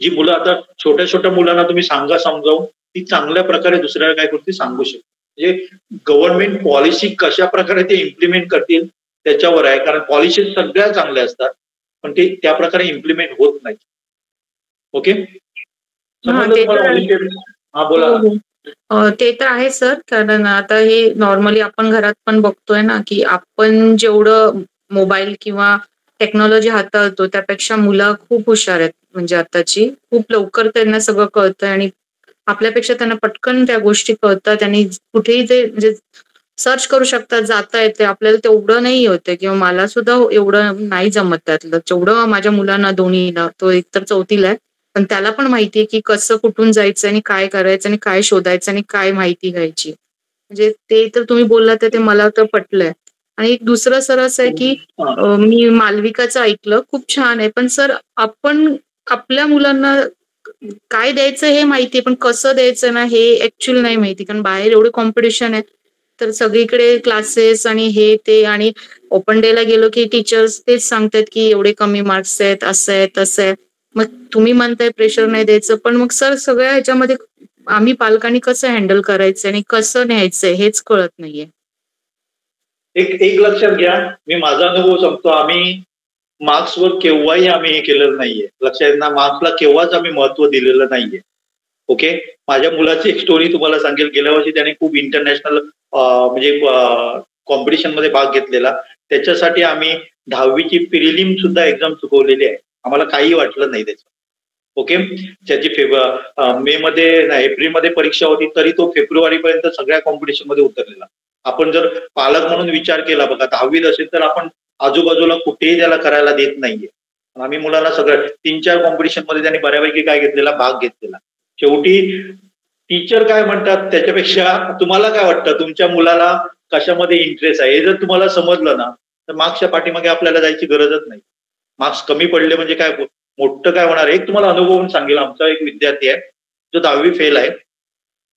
Speaker 1: जी मुलं आता छोट्या छोट्या मुलांना तुम्ही समजावून ती चांगल्या प्रकारे दुसऱ्याला काय करतील सांगू शकते. म्हणजे गव्हर्नमेंट पॉलिसी कशा प्रकारे ते इम्प्लिमेंट करतील त्याच्यावर आहे, कारण पॉलिसी सगळ्या चांगल्या असतात पण ते त्या प्रकारे इम्प्लिमेंट होत नाही. ओके, हा बोला.
Speaker 6: ते तर आहे सर, कारण आता हे नॉर्मली आपण घरात पण बघतोय ना, की आपण जेवढं मोबाईल किंवा टेक्नॉलॉजी हाताळतो त्यापेक्षा मुलं खूप हुशार आहेत. म्हणजे आताची खूप लवकर त्यांना सगळं कळतं, आणि आपल्यापेक्षा त्यांना पटकन त्या गोष्टी कळतात, आणि कुठेही ते म्हणजे सर्च करू शकतात, जाता येते. आपल्याला तेवढं नाही होते, किंवा मला सुद्धा एवढं नाही जमत त्यातलं जेवढं माझ्या मुलांना दोन्हीला. तो एकतर 4थीला आहे, पण त्याला पण माहितीये की कसं कुठून जायचं आणि काय करायचं आणि काय शोधायचं आणि काय माहिती घ्यायची. म्हणजे ते तर तुम्ही बोललात ते मला तर पटलंय. आणि एक दुसरं सर असं आहे की मी मालविकाचं ऐकलं, खूप छान आहे. पण सर आपण आपल्या मुलांना काय द्यायचं हे माहिती, पण कसं द्यायचं ना हे ऍक्च्युअली नाही माहिती. कारण बाहेर एवढे कॉम्पिटिशन आहे, तर सगळीकडे क्लासेस आणि हे ते, आणि ओपन डे ला गेलो की टीचर्स तेच सांगतात की एवढे कमी मार्क्स आहेत, असं आहे तसं आहे. मग तुम्ही म्हणताय प्रेशर नाही द्यायचं, पण मग सर सगळ्या ह्याच्यामध्ये आम्ही पालकांनी कसं हँडल करायचं आणि कसं न्यायचंय हेच कळत नाहीये.
Speaker 1: एक लक्षात घ्या, मी माझा अनुभव सांगतो. आम्ही मार्क्सवर केव्हाही आम्ही हे केलेलं नाहीये. लक्षात ना, मार्क्सला केव्हाच आम्ही महत्व दिलेलं नाहीये. ओके, माझ्या मुलाची एक स्टोरी तुम्हाला सांगेल. गेल्या वर्षी त्याने खूप इंटरनॅशनल म्हणजे कॉम्पिटिशन मध्ये भाग घेतलेला. त्याच्यासाठी आम्ही 10वीची प्रिलिम सुद्धा एक्झाम चुकवलेली आहे. आम्हाला काही वाटलं नाही त्याचं. ओके, त्याची मे मध्ये एप्रिलमध्ये परीक्षा होती, तरी तो फेब्रुवारीपर्यंत सगळ्या कॉम्पिटिशन मध्ये उतरलेला. आपण जर पालक म्हणून विचार केला बघा, 10वीत असेल तर आपण आजूबाजूला कुठेही त्याला करायला देत नाहीये. आम्ही मुलाला सगळं 3-4 कॉम्पिटिशन मध्ये त्यांनी बऱ्यापैकी काय घेतलेला, भाग घेतलेला. शेवटी टीचर काय म्हणतात त्याच्यापेक्षा तुम्हाला काय वाटतं, तुमच्या मुलाला कशामध्ये इंटरेस्ट आहे हे जर तुम्हाला समजलं ना, तर मार्क्सच्या पाठीमागे आपल्याला जायची गरजच नाही. मार्क्स कमी पडले म्हणजे काय मोठं काय होणार. एक तुम्हाला अनुभवून सांगेल. आमचा एक विद्यार्थी आहे जो 10वी फेल आहे,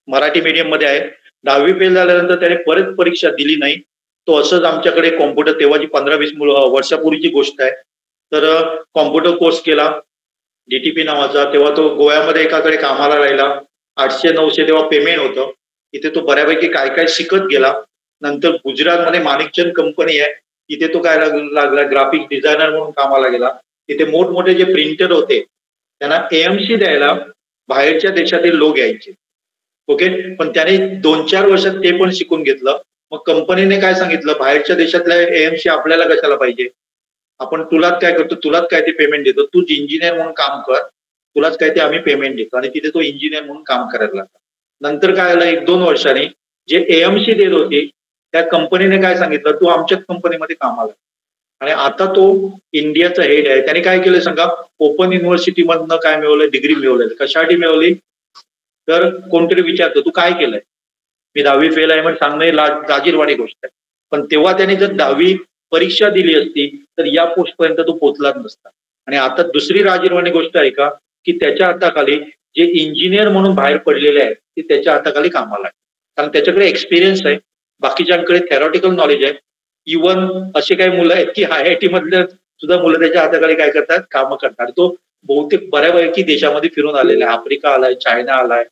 Speaker 1: मराठी मीडियम मध्ये आहे. 10वी फेल झाल्यानंतर त्याने परत परीक्षा दिली नाही. तो असंच आमच्याकडे कॉम्प्युटर, तेव्हाची 15-20 वर्षापूर्वीची गोष्ट आहे, तर कॉम्प्युटर कोर्स केला DTP नावाचा. तेव्हा तो गोव्यामध्ये एकाकडे कामाला राहिला. 800-900 तेव्हा पेमेंट होतं. तिथे तो बऱ्यापैकी काय काय शिकत गेला. नंतर गुजरातमध्ये माणिकचंद कंपनी आहे, तिथे तो काय लागला, ग्राफिक डिझायनर म्हणून कामाला गेला. तिथे मोठमोठे जे प्रिंटर होते त्यांना AMC द्यायला बाहेरच्या देशातील लोक यायचे. ओके, पण त्याने 2-4 वर्षात ते पण शिकून घेतलं. मग कंपनीने काय सांगितलं, बाहेरच्या देशातल्या AMC आपल्याला कशाला पाहिजे, आपण तुलाच काय करतो, तुलाच काय ते पेमेंट देतो, तूच इंजिनियर म्हणून काम कर, तुलाच काय ते आम्ही पेमेंट देतो. आणि तिथे तो इंजिनियर म्हणून काम करायला लागला. नंतर काय झालं, 1-2 वर्षांनी जे AMC देत होते त्या कंपनीने काय सांगितलं, तू आमच्याच कंपनीमध्ये कामाला. आणि आता तो इंडियाचा हेड आहे. त्याने काय केलं सांगा, ओपन युनिव्हर्सिटी मधनं काय मिळवलंय, डिग्री मिळवलेली. कशासाठी मिळवली, तर कोणतरी विचारतो तू काय केलंय, मी 10वी फेल आहे म्हणजे सांगणं लाजिरवाणी गोष्ट आहे. पण तेव्हा त्याने जर 10वी परीक्षा दिली असती तर या पोस्ट पर्यंत तो पोहोचलाच नसता. आणि आता दुसरी लाजिरवाणी गोष्ट आहे का, की त्याच्या हाताखाली जे इंजिनियर म्हणून बाहेर पडलेले आहेत ते त्याच्या हाताखाली कामाला आहे. कारण त्याच्याकडे एक्सपिरियन्स आहे, बाकीच्यांकडे थेरॉटिकल नॉलेज आहे. इव्हन असे काही मुलं आहेत की IIT मधले सुद्धा मुलं त्याच्या हाताखाली काय करतात, कामं करतात. तो बहुतेक बऱ्यापैकी देशामध्ये फिरून आलेला आहे. आफ्रिका आलाय, चायना आलाय,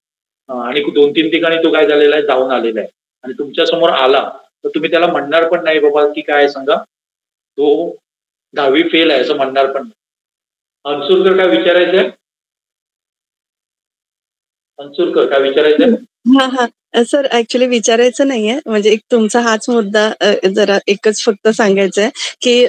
Speaker 1: आणि 2-3 ठिकाणी तो काय झालेला आहे, जाऊन आलेला आहे. आणि तुमच्या समोर आला तर तुम्ही त्याला म्हणणार पण नाही बाबा की काय सांगा, तो 10वी फेल आहे असं म्हणणार पण नाही. अंसुरकर काय विचारायचंय, अंसुरकर काय विचारायचंय.
Speaker 7: हा हा सर ऍक्च्युली विचारायचं नाहीये, म्हणजे एक तुमचा हाच मुद्दा जरा एकच फक्त सांगायचा आहे की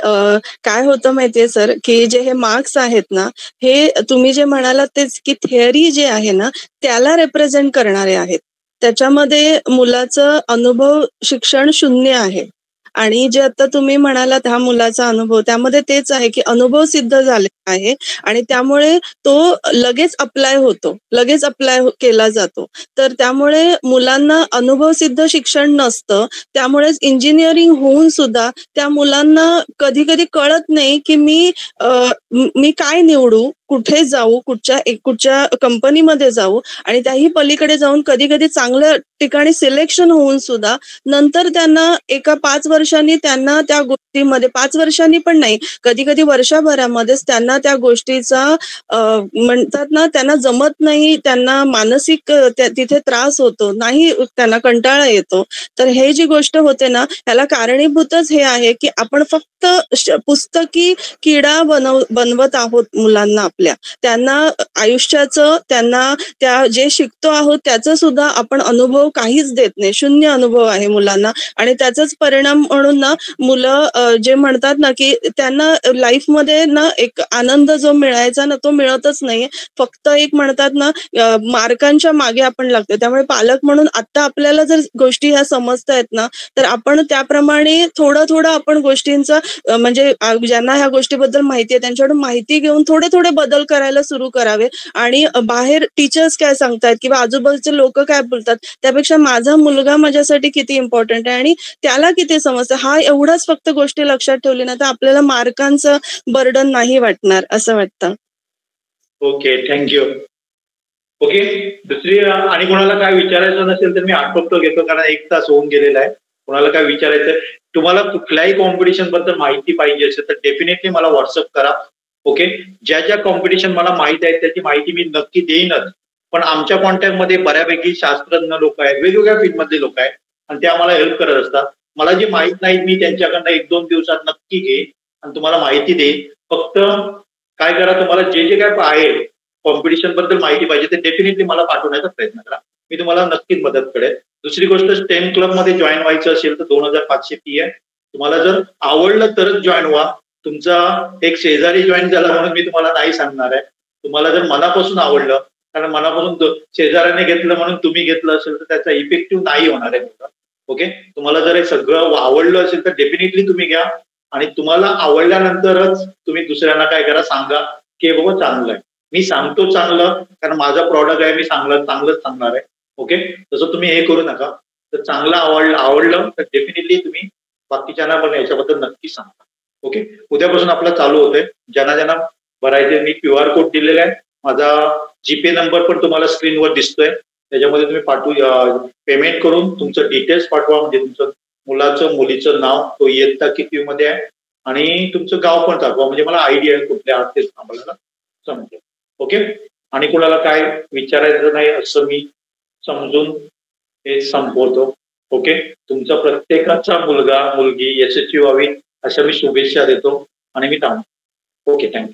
Speaker 7: काय होतं माहितीये सर, की जे हे मार्क्स आहेत ना, हे तुम्ही जे म्हणालात तेच की थेअरी जे आहे ना त्याला रिप्रेझेंट करणारे आहेत. त्याच्यामध्ये मुलाचं अनुभव शिक्षण शून्य आहे. आणि जे आता तुम्ही म्हणालात हा मुलाचा अनुभव, त्यामध्ये तेच आहे की अनुभव सिद्ध झालेला आहे आणि त्यामुळे तो लगेच अप्लाय होतो, लगेच अप्लाय केला जातो. तर त्यामुळे मुलांना अनुभवसिद्ध शिक्षण नसतं. त्यामुळेच इंजिनिअरिंग होऊन सुद्धा त्या मुलांना कधी कधी कळत नाही की मी काय निवडू, कुठे जाऊ, कुठच्या कंपनीमध्ये जाऊ. आणि त्याही पलीकडे जाऊन कधी कधी चांगल्या ठिकाणी सिलेक्शन होऊन सुद्धा नंतर त्यांना एका 5 वर्षांनी त्यांना त्या गोष्टीमध्ये, 5 वर्षांनी पण नाही, कधी कधी वर्षभरामध्येच त्यांना त्या गोष्टीचा म्हणतात ना त्यांना जमत नाही, त्यांना मानसिक तिथे त्रास होतो, नाही त्यांना कंटाळा येतो. तर हे जी गोष्ट होते ना ह्याला कारणीभूतच हे आहे की आपण फक्त पुस्तकी किडा बनवत आहोत मुलांना आपल्या. त्यांना आयुष्याचं, त्यांना त्या जे शिकतो आहोत त्याचा सुद्धा आपण अनुभव काहीच देत नाही, शून्य अनुभव आहे मुलांना. आणि त्याचाच परिणाम म्हणून ना मुलं जे म्हणतात ना की त्यांना लाईफमध्ये ना एक आनंद जो मिळायचा ना तो मिळतच नाहीये. फक्त एक म्हणतात ना मार्कांच्या मागे आपण लागतो. त्यामुळे पालक म्हणून आता आपल्याला जर गोष्टी ह्या समजतायत ना तर आपण त्याप्रमाणे थोडं थोडं आपण गोष्टींचा म्हणजे ज्यांना ह्या गोष्टीबद्दल माहिती आहे त्यांच्याकडून माहिती घेऊन थोडे थोडे बदल करायला सुरू करावे. आणि बाहेर टीचर्स काय सांगतात किंवा आजूबाजूचे लोक काय बोलतात त्यापेक्षा माझा मुलगा माझ्यासाठी किती इम्पॉर्टंट आहे आणि त्याला किती समजतं, हा एवढाच फक्त गोष्टी लक्षात ठेवली ना तर आपल्याला मार्कांचं बर्डन नाही वाटणार असं वाटतं.
Speaker 1: Okay, thank you. ओके, दुसरी आणि कोणाला काय विचारायचं नसेल तर मी आटोपतो घेतो, कारण 1 तास होऊन गेलेला आहे. कोणाला काय विचारायचं, तुम्हाला कुठल्याही कॉम्पिटिशन बद्दल माहिती पाहिजे असेल तर डेफिनेटली मला व्हॉट्सअप करा. ओके, ज्या ज्या कॉम्पिटिशन मला माहिती आहे त्याची माहिती मी नक्की देईनच. पण आमच्या कॉन्टॅक्टमध्ये बऱ्यापैकी शास्त्रज्ञ लोक आहेत, वेगवेगळ्या फील्डमधले लोक आहेत आणि ते आम्हाला हेल्प करत असतात. मला जे माहित नाही मी त्यांच्याकडनं 1-2 दिवसात नक्की घेईन आणि तुम्हाला माहिती देईन. फक्त काय करा, तुम्हाला जे जे काय आहे कॉम्पिटिशन बद्दल माहिती पाहिजे ते डेफिनेटली मला पाठवण्याचा प्रयत्न करा, मी तुम्हाला नक्कीच मदत करेन. दुसरी गोष्ट, स्टेम क्लब मध्ये जॉईन व्हायचं असेल तर 2500 फी आहे. तुम्हाला जर आवडलं तरच जॉईन व्हा. तुमचा एक शेजारी जॉईन झाला म्हणून मी तुम्हाला नाही सांगणार आहे. तुम्हाला जर मनापासून आवडलं, कारण मनापासून शेजाऱ्याने घेतलं म्हणून तुम्ही घेतलं असेल तर त्याचा इफेक्टिव्ह नाही होणार आहे. ओके, तुम्हाला जर हे सगळं आवडलं असेल तर डेफिनेटली तुम्ही घ्या आणि तुम्हाला आवडल्यानंतरच तुम्ही दुसऱ्यांना काय करा, सांगा की बाबा चांगलं आहे. मी सांगतो चांगलं कारण माझा प्रॉडक्ट आहे, मी चांगलंच सांगणार आहे. ओके, तसं तुम्ही हे करू नका. तर चांगलं आवडलं तर डेफिनेटली तुम्ही बाकीच्यांना पण याच्याबद्दल नक्की सांगा. ओके, उद्यापासून आपलं चालू होतंय. ज्यांना ज्यांना भरायचे मी QR कोड दिलेला आहे, माझा जीपे नंबर पण तुम्हाला स्क्रीनवर दिसतोय, त्याच्यामध्ये तुम्ही पेमेंट करून तुमचं डिटेल्स पाठवा. म्हणजे तुमचं मुलाचं मुलीचं नाव, तो इयत्ता किती मध्ये आहे आणि तुमचं गाव पण दाखवा, म्हणजे मला आयडिया आहे कुठल्या आहात ते आम्हाला समजेल. ओके, आणि कुणाला काय विचारायचं नाही असं मी समजून हे संपवतो. ओके, तुमचा प्रत्येकाचा मुलगा मुलगी यशस्वी व्हावी अशा मी शुभेच्छा देतो आणि मी थांबतो. Okay, thank you.